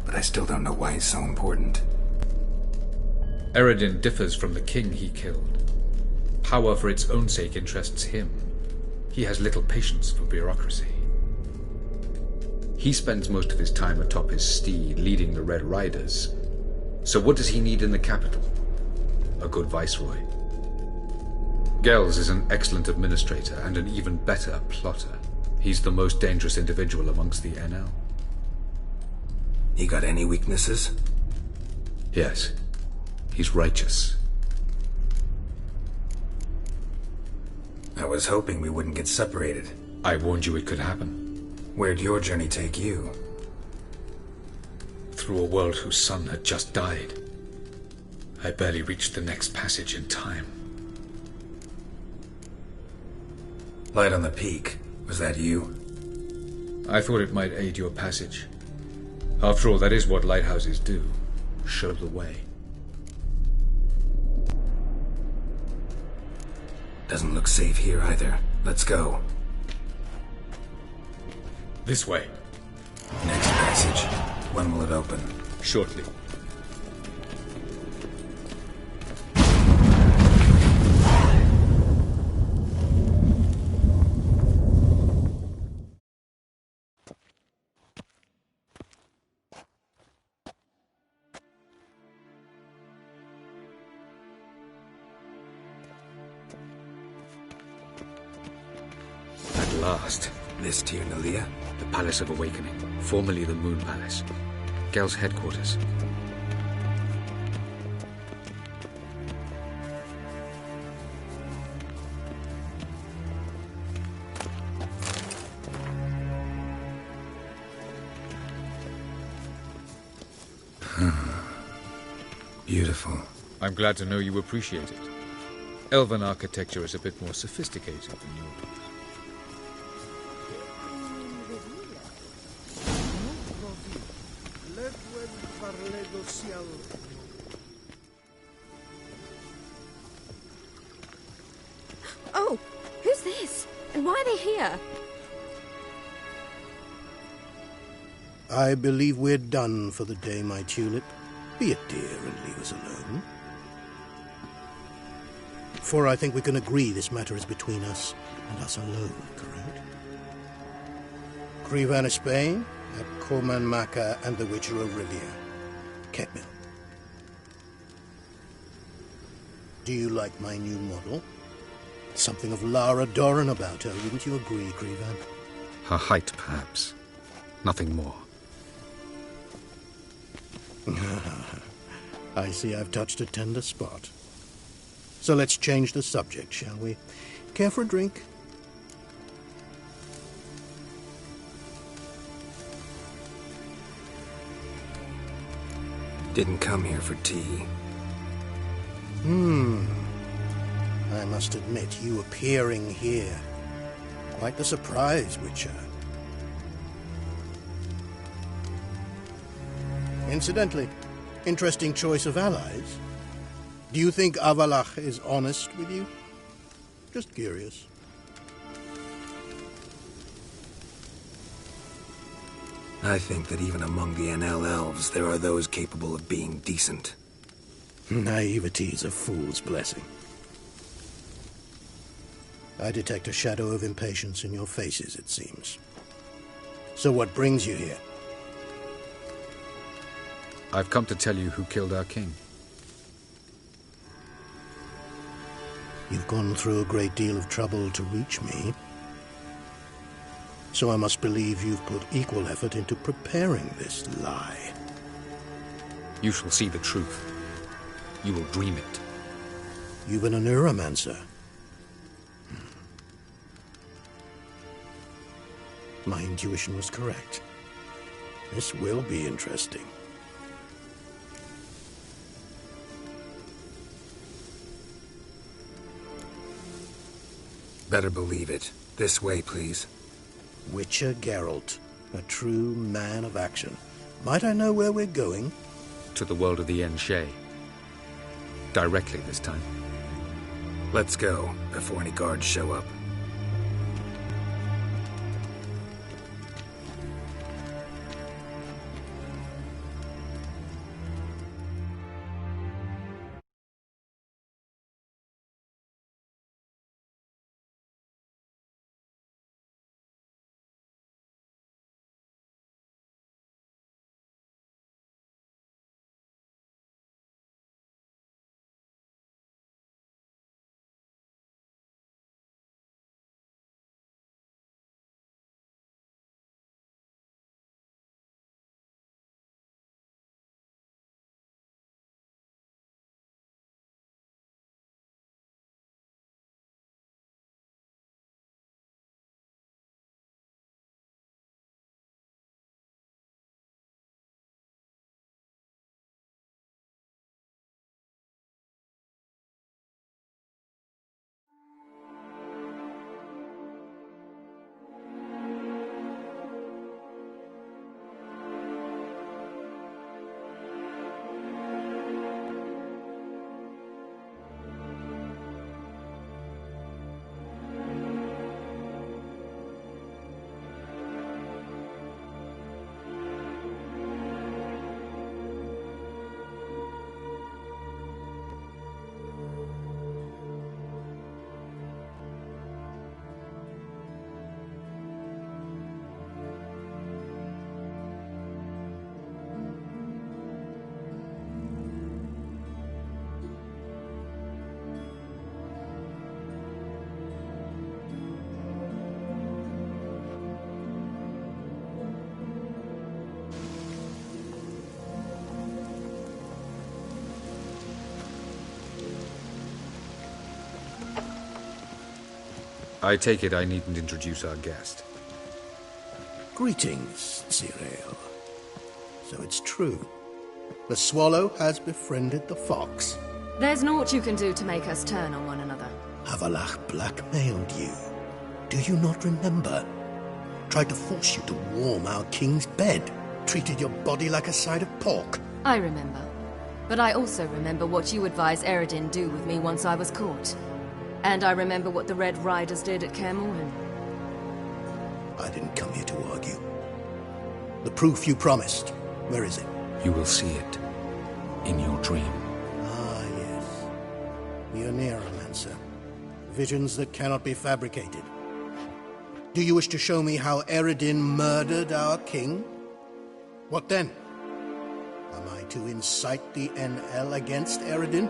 but I still don't know why he's so important. Eredin differs from the king he killed. Power for its own sake interests him. He has little patience for bureaucracy. He spends most of his time atop his steed, leading the Red Riders. So what does he need in the capital? A good viceroy. Gels is an excellent administrator and an even better plotter. He's the most dangerous individual amongst the NL. You got any weaknesses? Yes. He's righteous. I was hoping we wouldn't get separated. I warned you it could happen. Where'd your journey take you? Through a world whose son had just died. I barely reached the next passage in time. Light on the peak. Was that you? I thought it might aid your passage. After all, that is what lighthouses do. Show the way. Doesn't look safe here either. Let's go. This way. Next passage. When will it open? Shortly. Last. This Tir Nalia? The Palace of Awakening, formerly the Moon Palace. Gel's headquarters. Beautiful. I'm glad to know you appreciate it. Elven architecture is a bit more sophisticated than yours. Oh, who's this? And why are they here? I believe we're done for the day, my tulip. Be a dear and leave us alone. For I think we can agree this matter is between us and us alone, correct? Krivan Spain, at Corman Maka and the Witcher of Rivia. Ketmil. Do you like my new model? Something of Lara Doran about her, wouldn't you agree, Krivan? Her height, perhaps. Nothing more. I see I've touched a tender spot. So let's change the subject, shall we? Care for a drink? Didn't come here for tea. I must admit, you appearing here. Quite the surprise, Witcher. Incidentally, interesting choice of allies. Do you think Avalach is honest with you? Just curious. I think that even among the NL elves, there are those capable of being decent. Naivety is a fool's blessing. I detect a shadow of impatience in your faces, it seems. So what brings you here? I've come to tell you who killed our king. You've gone through a great deal of trouble to reach me. So I must believe you've put equal effort into preparing this lie. You shall see the truth. You will dream it. You've been a neuromancer. My intuition was correct. This will be interesting. Better believe it. This way, please. Witcher Geralt, a true man of action. Might I know where we're going? To the world of the Enshe. Directly this time. Let's go, before any guards show up. I take it I needn't introduce our guest. Greetings, Cyril. So it's true. The swallow has befriended the fox. There's naught you can do to make us turn on one another. Avalach blackmailed you. Do you not remember? Tried to force you to warm our king's bed. Treated your body like a side of pork. I remember. But I also remember what you advised Eredin do with me once I was caught. And I remember what the Red Riders did at Kaer Morhen. I didn't come here to argue. The proof you promised, where is it? You will see it. In your dream. Ah, yes. The Oneiromancer. Visions that cannot be fabricated. Do you wish to show me how Eredin murdered our king? What then? Am I to incite the NL against Eredin?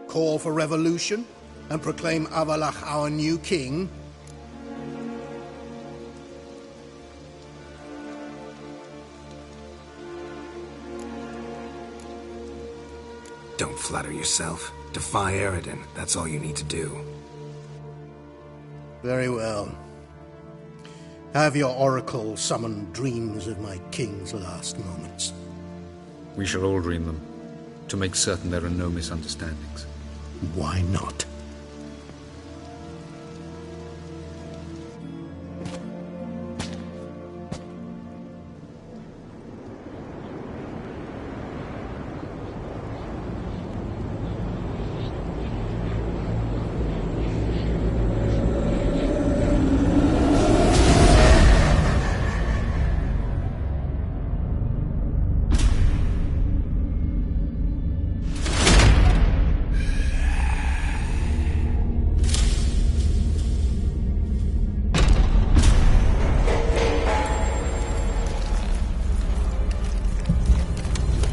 Call for revolution? And proclaim Avalach our new king? Don't flatter yourself. Defy Eredin. That's all you need to do. Very well. Have your oracle summon dreams of my king's last moments. We shall all dream them, to make certain there are no misunderstandings. Why not?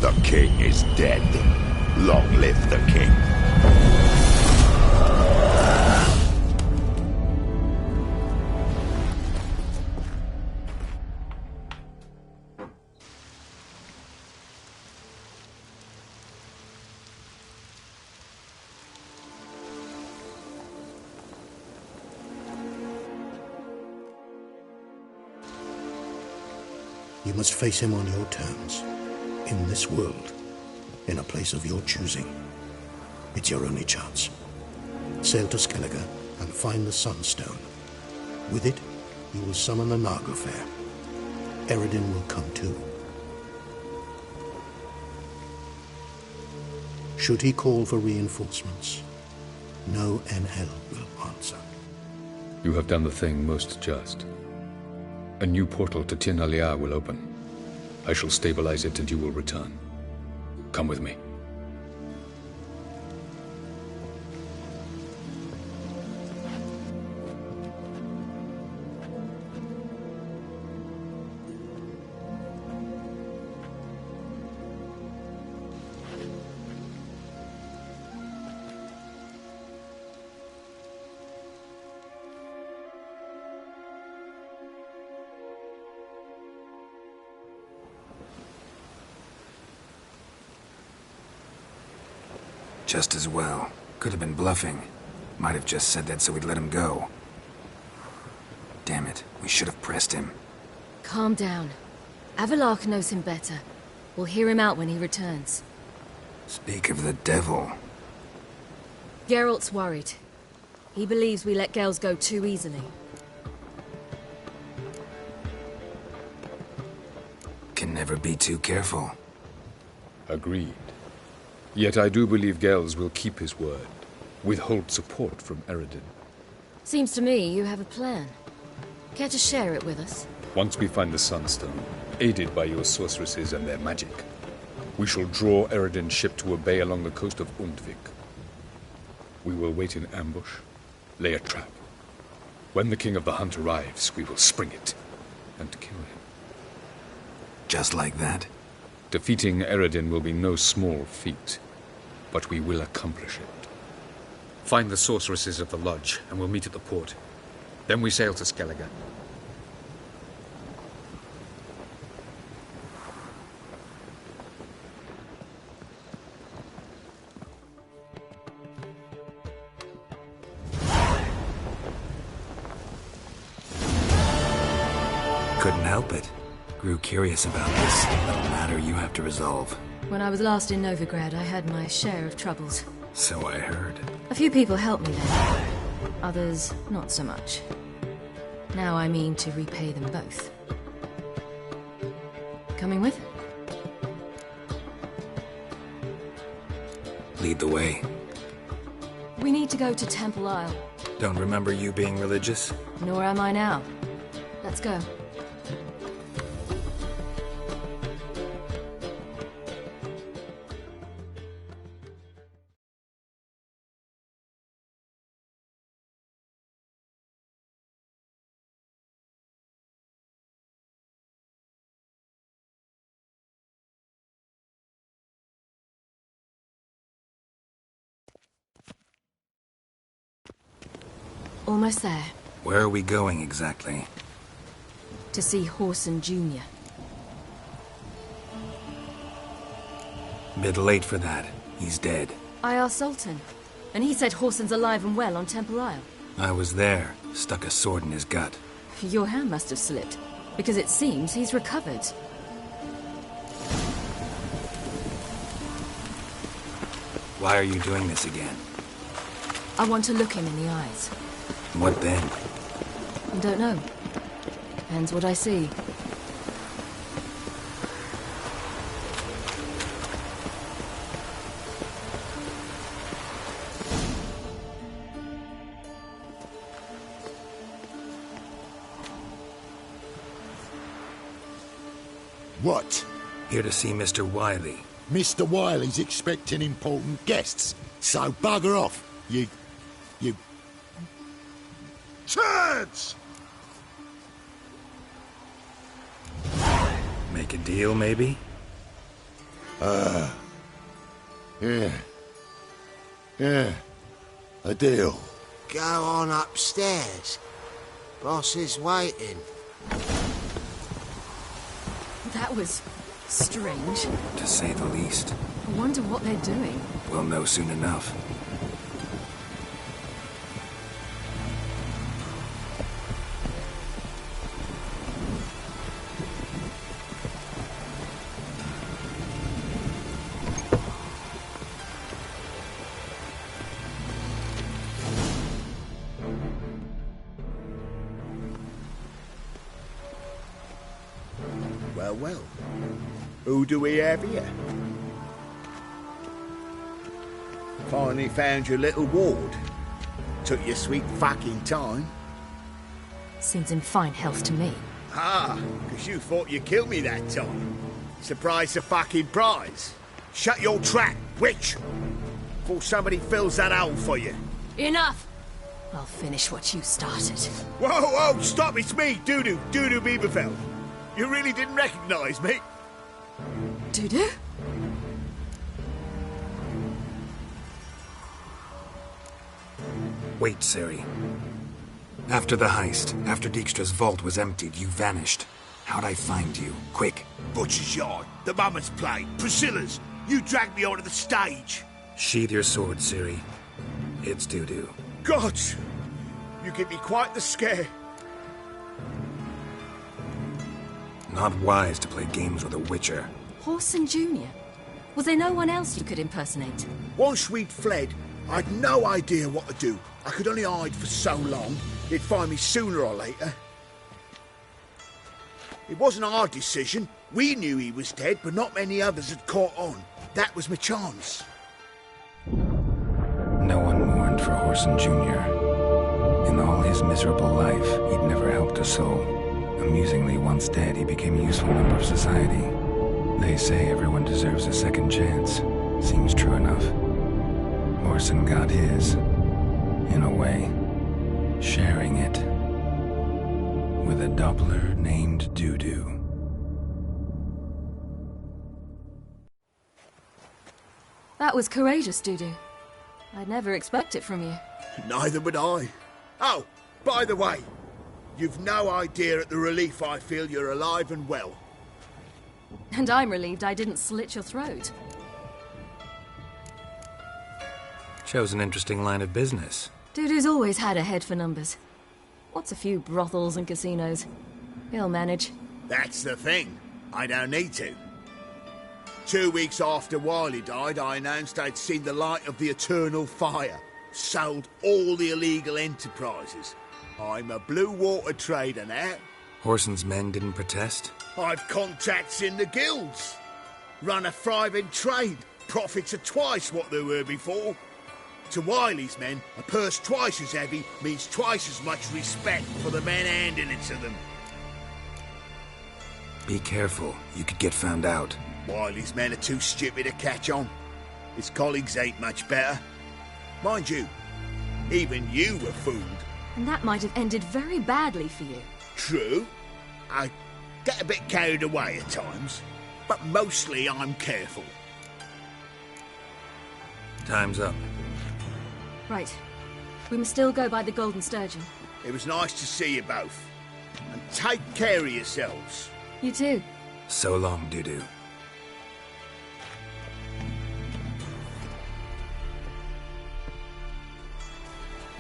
The king is dead. Long live the king. You must face him on your terms. In this world, in a place of your choosing. It's your only chance. Sail to Skellige and find the Sunstone. With it, you will summon the Nagelfair. Eredin will come too. Should he call for reinforcements, no NL will answer. You have done the thing most just. A new portal to Tir Nalia will open. I shall stabilize it and you will return. Come with me. Just as well. Could have been bluffing. Might have just said that so we'd let him go. Damn it, we should have pressed him. Calm down. Avalach knows him better. We'll hear him out when he returns. Speak of the devil. Geralt's worried. He believes we let girls go too easily. Can never be too careful. Agreed. Yet I do believe Gels will keep his word. Withhold support from Eredin. Seems to me you have a plan. Care to share it with us? Once we find the Sunstone, aided by your sorceresses and their magic, we shall draw Eredin's ship to a bay along the coast of Undvik. We will wait in ambush, lay a trap. When the King of the Hunt arrives, we will spring it and kill him. Just like that? Defeating Eredin will be no small feat, but we will accomplish it. Find the sorceresses of the lodge, and we'll meet at the port. Then we sail to Skellige. Couldn't help it. Grew curious about this little matter you have to resolve. When I was last in Novigrad, I had my share of troubles. So I heard. A few people helped me then. Others, not so much. Now I mean to repay them both. Coming with? Lead the way. We need to go to Temple Isle. Don't remember you being religious? Nor am I now. Let's go. Almost there. Where are we going exactly? To see Horson Jr. Bit late for that. He's dead. I asked Sultan, and he said Horson's alive and well on Temple Isle. I was there. Stuck a sword in his gut. Your hand must have slipped, because it seems he's recovered. Why are you doing this again? I want to look him in the eyes. What then? I don't know. Depends what I see. What? Here to see Mr. Wiley. Mr. Wiley's expecting important guests, so bugger off, you... Turds! Make a deal, maybe? Yeah. A deal. Go on upstairs. Boss is waiting. That was strange. To say the least. I wonder what they're doing. We'll know soon enough. Well. Who do we have here? Finally found your little ward. Took your sweet fucking time. Seems in fine health to me. Ah, because you thought you killed me that time. Surprise the fucking prize. Shut your trap, witch! Before somebody fills that hole for you. Enough! I'll finish what you started. Whoa, stop, it's me, Dudu Bieberfeld. You really didn't recognize me? Dudu? Wait, Ciri. After the heist, after Dijkstra's vault was emptied, you vanished. How'd I find you? Quick. Butcher's Yard, the Mama's Plate, Priscilla's. You dragged me onto the stage. Sheathe your sword, Ciri. It's Dudu. God! You give me quite the scare. Not wise to play games with a witcher. Horson Jr.? Was there no one else you could impersonate? Once we'd fled, I'd no idea what to do. I could only hide for so long. They'd find me sooner or later. It wasn't our decision. We knew he was dead, but not many others had caught on. That was my chance. No one mourned for Horson Jr. In all his miserable life, he'd never helped a soul. Amusingly, once dead, he became a useful member of society. They say everyone deserves a second chance. Seems true enough. Horson got his, in a way, sharing it with a Doppler named Dudu. That was courageous, Dudu. I'd never expect it from you. Neither would I. Oh, by the way, you've no idea at the relief I feel you're alive and well. And I'm relieved I didn't slit your throat. Shows an interesting line of business. Dudu's always had a head for numbers. What's a few brothels and casinos? He'll manage. That's the thing. I don't need to. 2 weeks after Wiley died, I announced I'd seen the light of the eternal fire. Sold all the illegal enterprises. I'm a blue water trader now. Horson's men didn't protest? I've contacts in the guilds. Run a thriving trade. profits are twice what they were before. To Wiley's men, a purse twice as heavy means twice as much respect for the men handing it to them. Be careful. You could get found out. Wiley's men are too stupid to catch on. His colleagues ain't much better. Mind you, even you were fooled. And that might have ended very badly for you. True. I get a bit carried away at times, but mostly I'm careful. Time's up. Right. We must still go by the Golden Sturgeon. It was nice to see you both. And take care of yourselves. You too. So long, Dudu.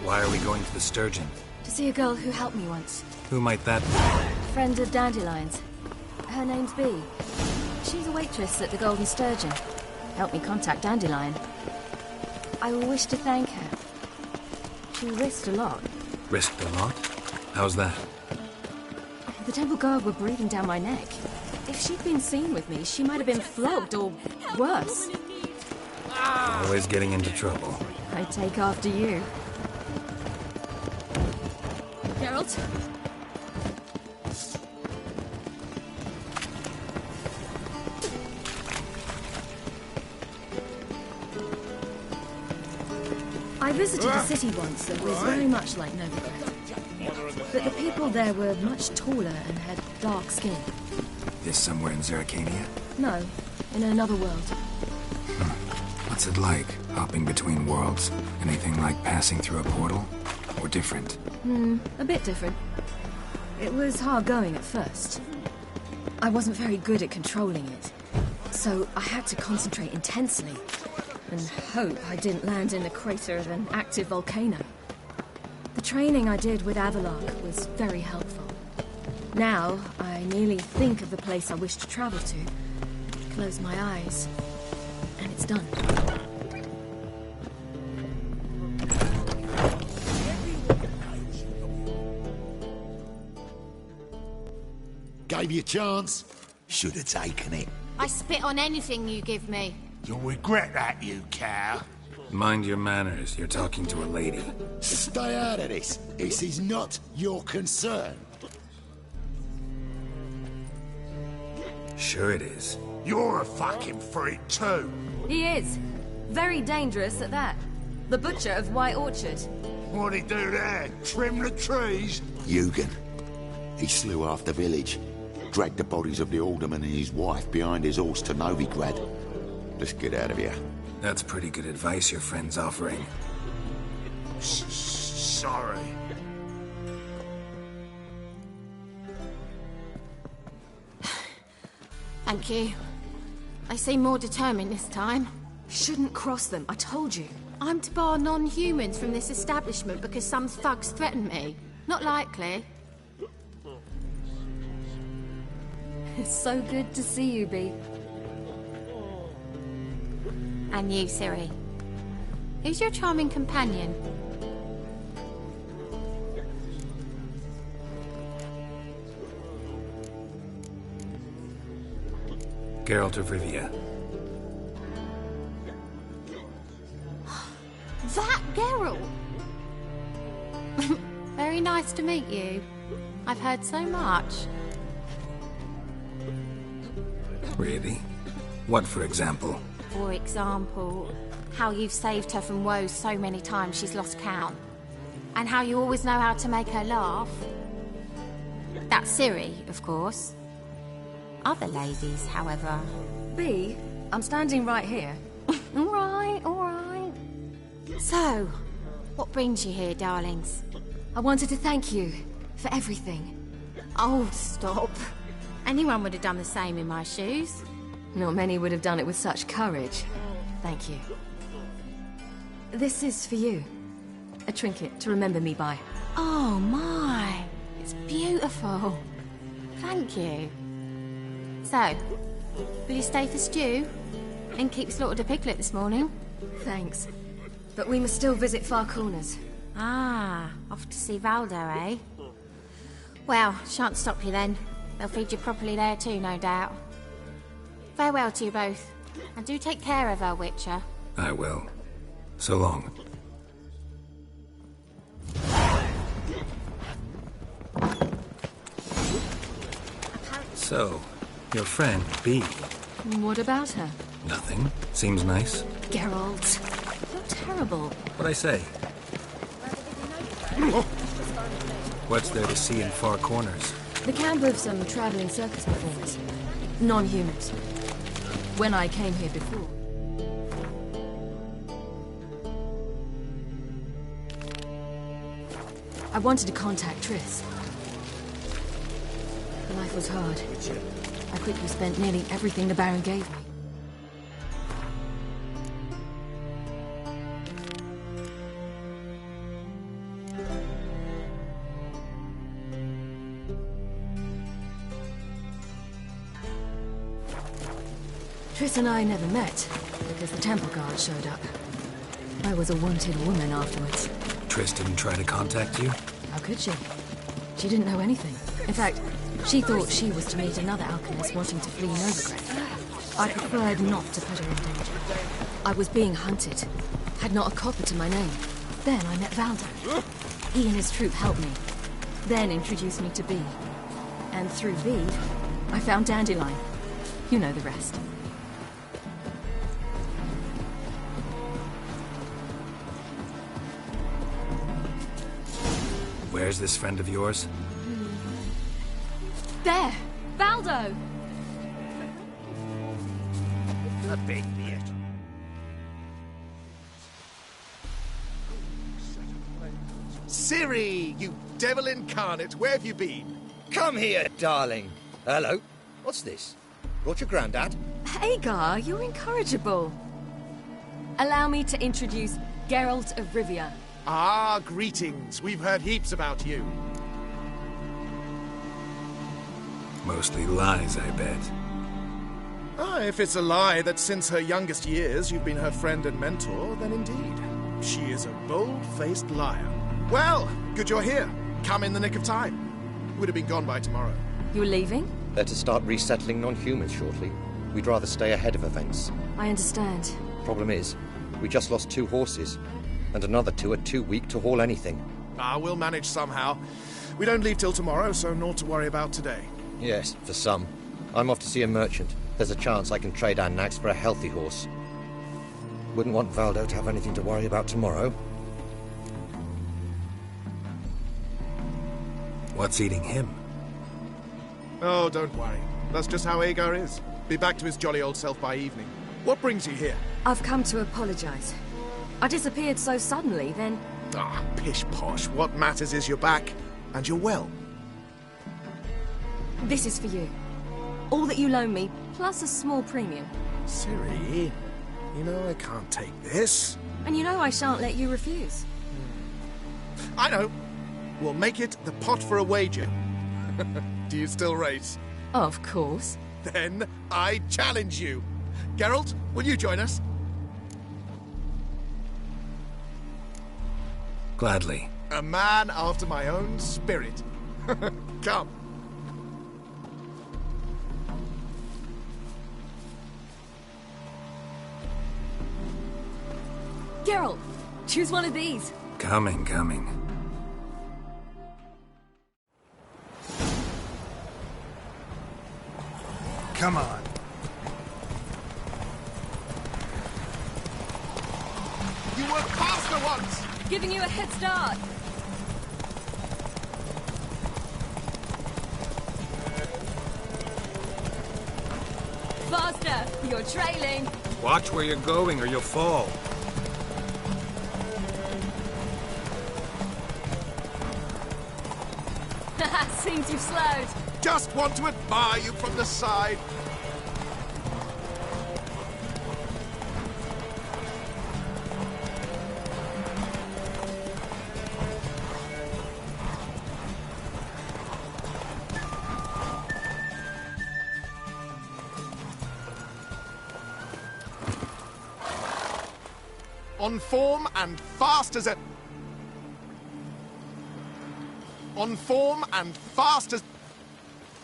Why are we going to the Sturgeon? To see a girl who helped me once. Who might that be? Friend of Dandelion's. Her name's Bee. She's a waitress at the Golden Sturgeon. Helped me contact Dandelion. I wish to thank her. She risked a lot. Risked a lot? How's that? The Temple Guard were breathing down my neck. If she'd been seen with me, she might have been flogged or worse. Always getting into trouble. I take after you. Geralt? I visited a city once that was very much like Novigrad. But the people there were much taller and had dark skin. This somewhere in Zerrikania? No, in another world. What's it like, hopping between worlds? Anything like passing through a portal? Or different? A bit different. It was hard going at first. I wasn't very good at controlling it, so I had to concentrate intensely and hope I didn't land in the crater of an active volcano. The training I did with Avalok was very helpful. Now, I merely think of the place I wish to travel to, close my eyes, and it's done. Gave you a chance. Should have taken it. I spit on anything you give me. You'll regret that, you cow. Mind your manners. You're talking to a lady. Stay out of this. This is not your concern. Sure it is. You're a fucking freak too. He is. Very dangerous at that. The butcher of White Orchard. What'd he do there? Trim the trees? Eugen. He slew half the village. Dragged the bodies of the alderman and his wife behind his horse to Novigrad. Let's get out of here. That's pretty good advice your friend's offering. Sorry. Thank you. They seem more determined this time. Shouldn't cross them, I told you. I'm to bar non-humans from this establishment because some thugs threaten me. Not likely. It's so good to see you, Bee. And you, Ciri. Who's your charming companion? Geralt of Rivia. That Geralt! Very nice to meet you. I've heard so much. Really? What, for example? For example, how you've saved her from woes so many times she's lost count. And how you always know how to make her laugh. That's Ciri, of course. Other ladies, however... Bee, I'm standing right here. All right. So, what brings you here, darlings? I wanted to thank you for everything. Oh, stop. Anyone would have done the same in my shoes. Not many would have done it with such courage. Thank you. This is for you. A trinket to remember me by. Oh, my. It's beautiful. Thank you. So, will you stay for stew? And keep slaughtered a piglet this morning? Thanks. But we must still visit Far Corners. Ah, off to see Valdo, eh? Well, shan't stop you then. They'll feed you properly there too, no doubt. Farewell to you both. And do take care of her, Witcher. I will. So long. So, your friend, B. What about her? Nothing. Seems nice. Geralt, you're terrible. What'd I say? What's there to see in far corners? The camp of some traveling circus performers. Non-humans. When I came here before. I wanted to contact Triss. Life was hard. I quickly spent nearly everything the Baron gave me. Triss and I never met, because the temple guard showed up. I was a wanted woman afterwards. Triss didn't try to contact you? How could she? She didn't know anything. In fact, she thought she was to meet another alchemist wanting to flee Novigrad. I preferred not to put her in danger. I was being hunted. Had not a copper to my name. Then I met Valdo. He and his troop helped me. Then introduced me to Bede. And through Bede, I found Dandelion. You know the rest. Where's this friend of yours? There! Valdo! A big beard. Ciri, you devil incarnate, where have you been? Come here, darling. Hello. What's this? Brought your granddad? Hagar, you're incorrigible. Allow me to introduce Geralt of Rivia. Ah, greetings. We've heard heaps about you. Mostly lies, I bet. Ah, if it's a lie that since her youngest years you've been her friend and mentor, then indeed. She is a bold-faced liar. Well, good you're here. Come in the nick of time. Would have been gone by tomorrow. You're leaving? They're to start resettling non-humans shortly. We'd rather stay ahead of events. I understand. Problem is, we just lost 2 horses. And another 2 are too weak to haul anything. Ah, we'll manage somehow. We don't leave till tomorrow, so naught to worry about today. Yes, for some. I'm off to see a merchant. There's a chance I can trade our nags for a healthy horse. Wouldn't want Valdo to have anything to worry about tomorrow. What's eating him? Oh, don't worry. That's just how Agar is. Be back to his jolly old self by evening. What brings you here? I've come to apologize. I disappeared so suddenly, then... Ah, pish-posh. What matters is you're back, and you're well. This is for you. All that you loan me, plus a small premium. Ciri, you know I can't take this. And you know I shan't let you refuse. I know. We'll make it the pot for a wager. Do you still race? Of course. Then I challenge you. Geralt, will you join us? Gladly. A man after my own spirit. Come. Geralt, choose one of these. Coming. Come on. You were faster once! Giving you a head start. Faster! You're trailing. Watch where you're going or you'll fall. Seems you've slowed. Just want to admire you from the side. On form and fast as a... On form and fast as...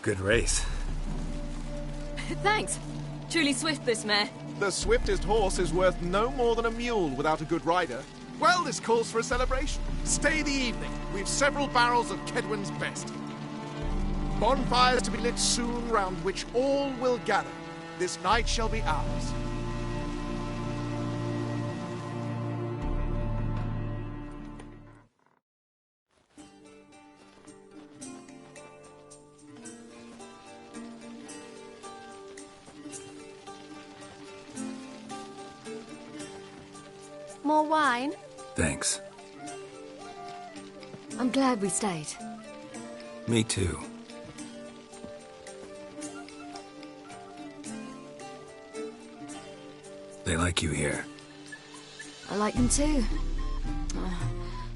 Good race. Thanks. Truly swift, this mare. The swiftest horse is worth no more than a mule without a good rider. Well, this calls for a celebration. Stay the evening. We've several barrels of Kedwen's best. Bonfires to be lit soon, round which all will gather. This night shall be ours. More wine? Thanks. I'm glad we stayed. Me too. They like you here. I like them too.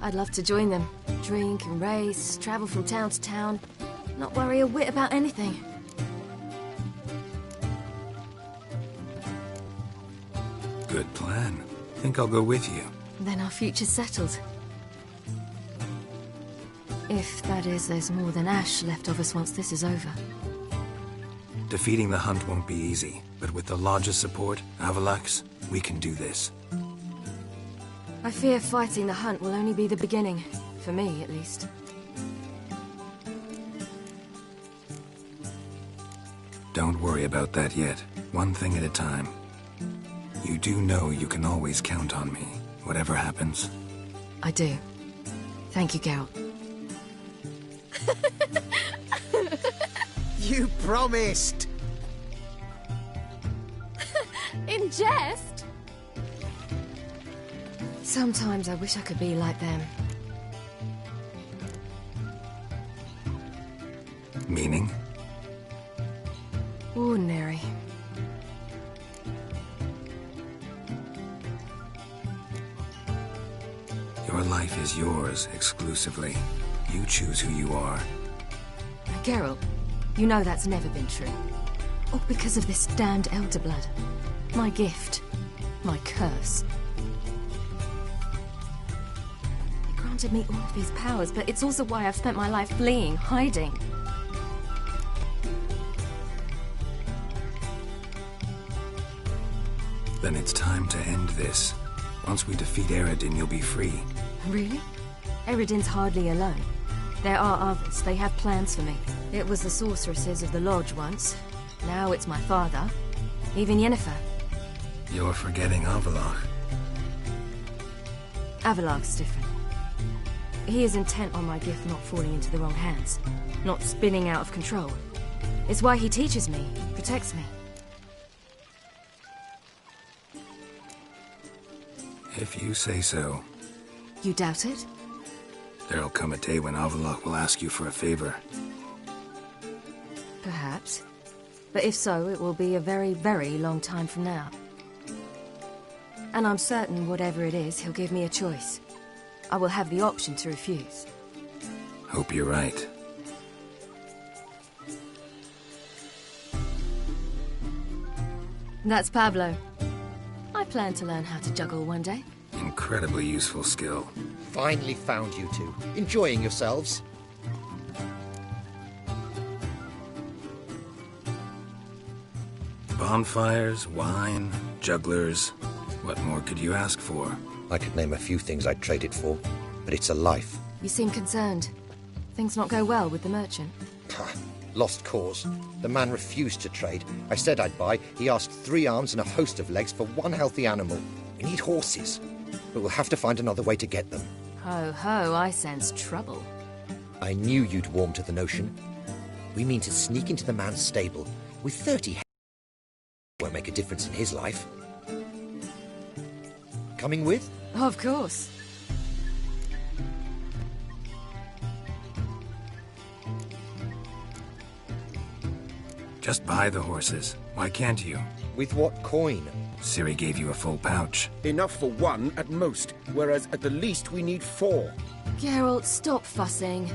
I'd love to join them. Drink and race, travel from town to town. Not worry a whit about anything. Good plan. Think I'll go with you. Then our future's settled. If, that is, there's more than ash left of us once this is over. Defeating the hunt won't be easy, but with the Lodge's support, Avalax, we can do this. I fear fighting the hunt will only be the beginning. For me, at least. Don't worry about that yet. One thing at a time. You do know you can always count on me, whatever happens. I do. Thank you, Geralt. You promised! In jest? Sometimes I wish I could be like them. Meaning? Ordinary. Your life is yours, exclusively. You choose who you are. Geralt, you know that's never been true. All because of this damned Elder Blood. My gift. My curse. It granted me all of these powers, but it's also why I've spent my life fleeing, hiding. Then it's time to end this. Once we defeat Eredin, you'll be free. Really? Eredin's hardly alone. There are others. They have plans for me. It was the sorceresses of the Lodge once. Now it's my father. Even Yennefer. You're forgetting Avalach. Avalach's different. He is intent on my gift not falling into the wrong hands. Not spinning out of control. It's why he teaches me, protects me. If you say so. You doubt it? There'll come a day when Avalach will ask you for a favor. Perhaps. But if so, it will be a very, very long time from now. And I'm certain whatever it is, he'll give me a choice. I will have the option to refuse. Hope you're right. That's Pablo. I plan to learn how to juggle one day. Incredibly useful skill. Finally found you two. Enjoying yourselves? Bonfires, wine, jugglers. What more could you ask for? I could name a few things I'd trade it for, but it's a life. You seem concerned. Things not go well with the merchant? Lost cause. The man refused to trade. I said I'd buy. He asked 3 arms and a host of legs for one healthy animal. We need horses. But we'll have to find another way to get them. Ho ho, I sense trouble. I knew you'd warm to the notion. We mean to sneak into the man's stable. With 30 won't make a difference in his life. Coming with? Of course. Just buy the horses. Why can't you? With what coin? Ciri gave you a full pouch. Enough for 1 at most, whereas at the least we need 4. Geralt, stop fussing.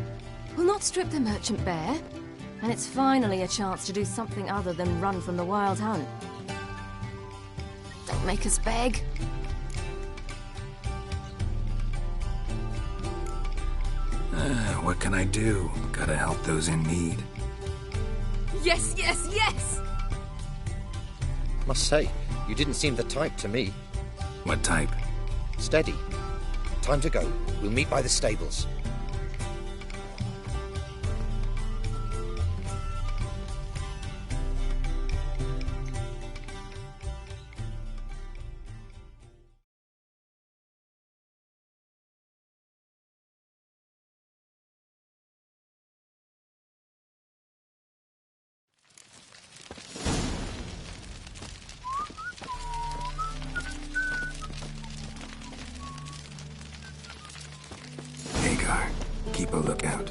We'll not strip the merchant bare. And it's finally a chance to do something other than run from the wild hunt. Don't make us beg. What can I do? Gotta help those in need. Yes, yes, yes! Must say, you didn't seem the type to me. What type? Steady. Time to go. We'll meet by the stables. Keep a lookout.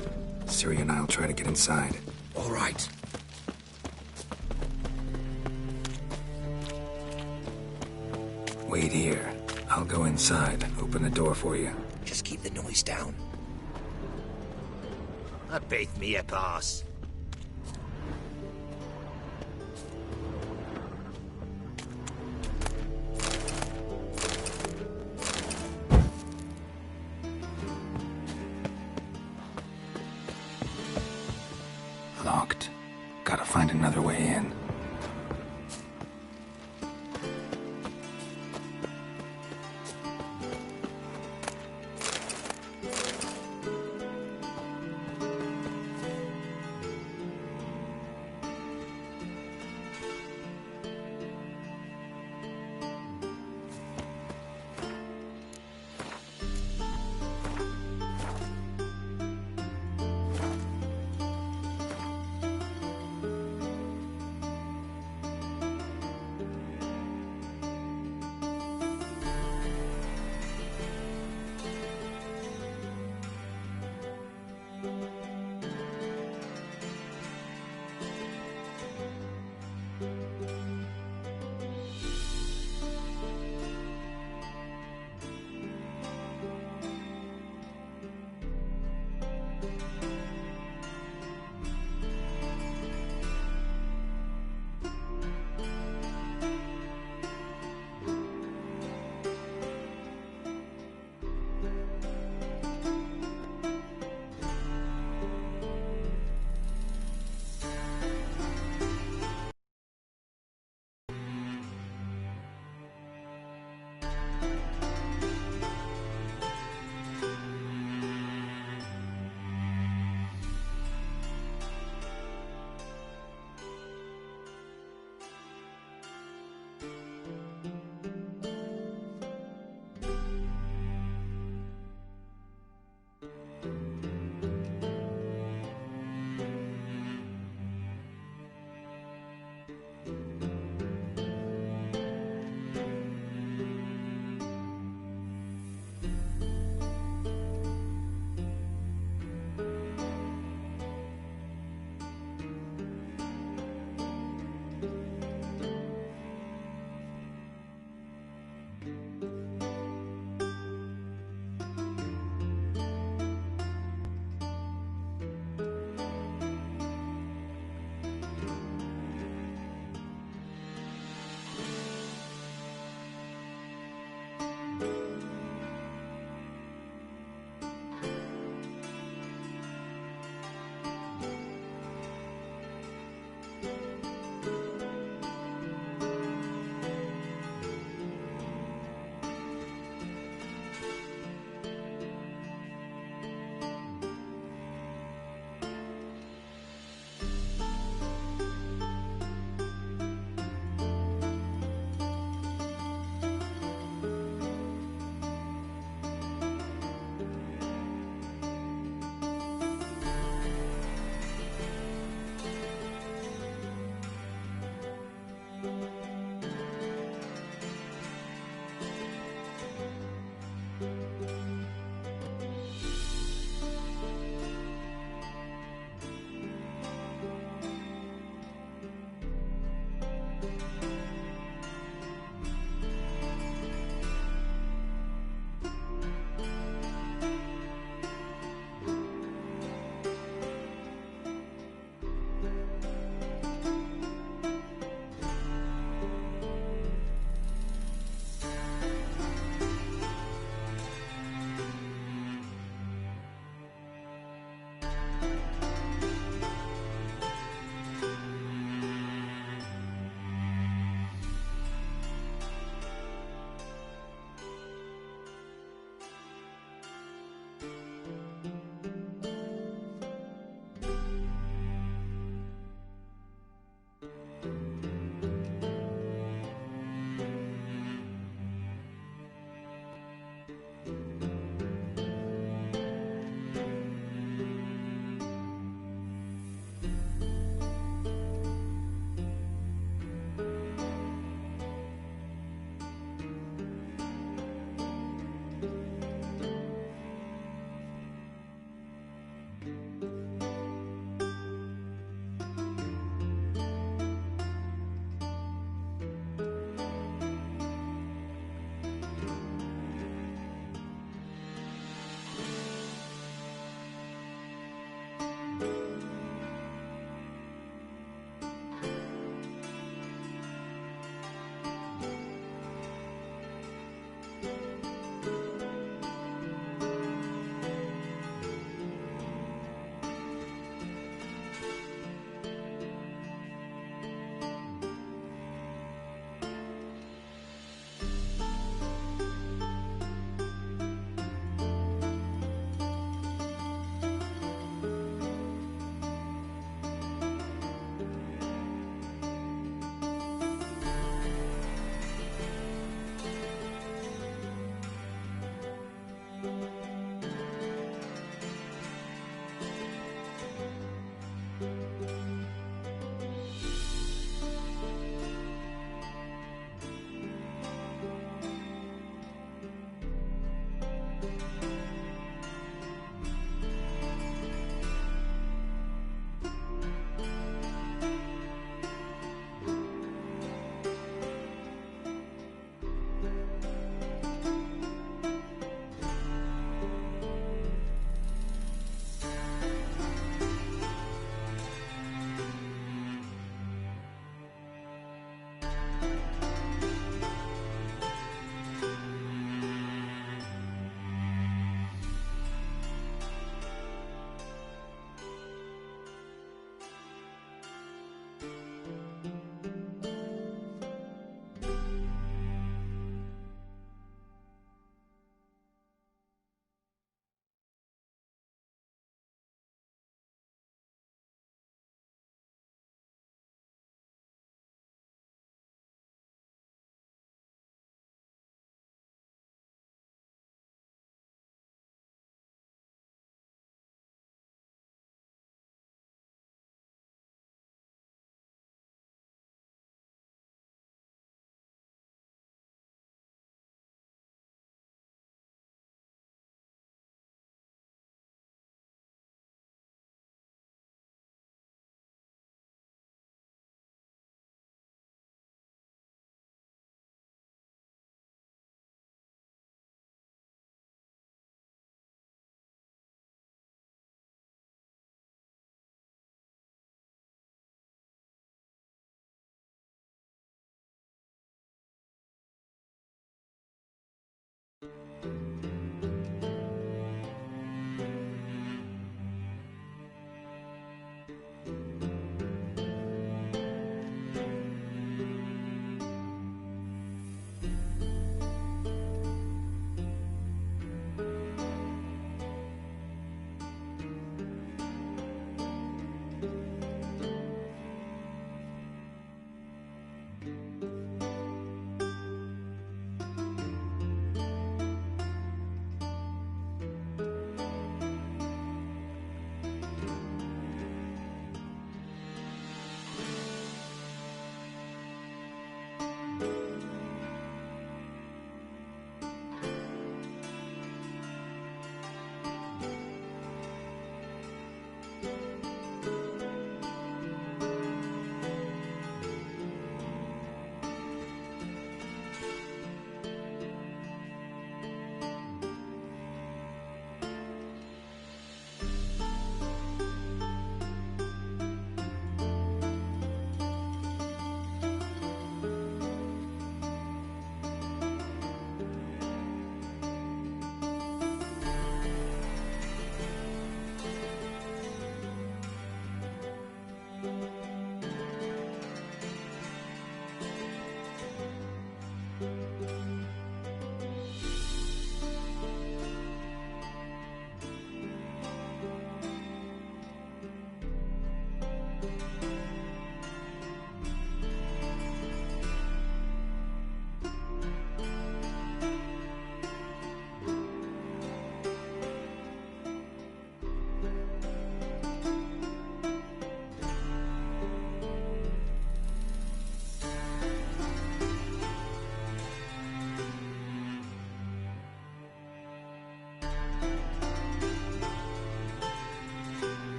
Ciri and I'll try to get inside. All right. Wait here. I'll go inside. Open the door for you. Just keep the noise down. That beat me a pass.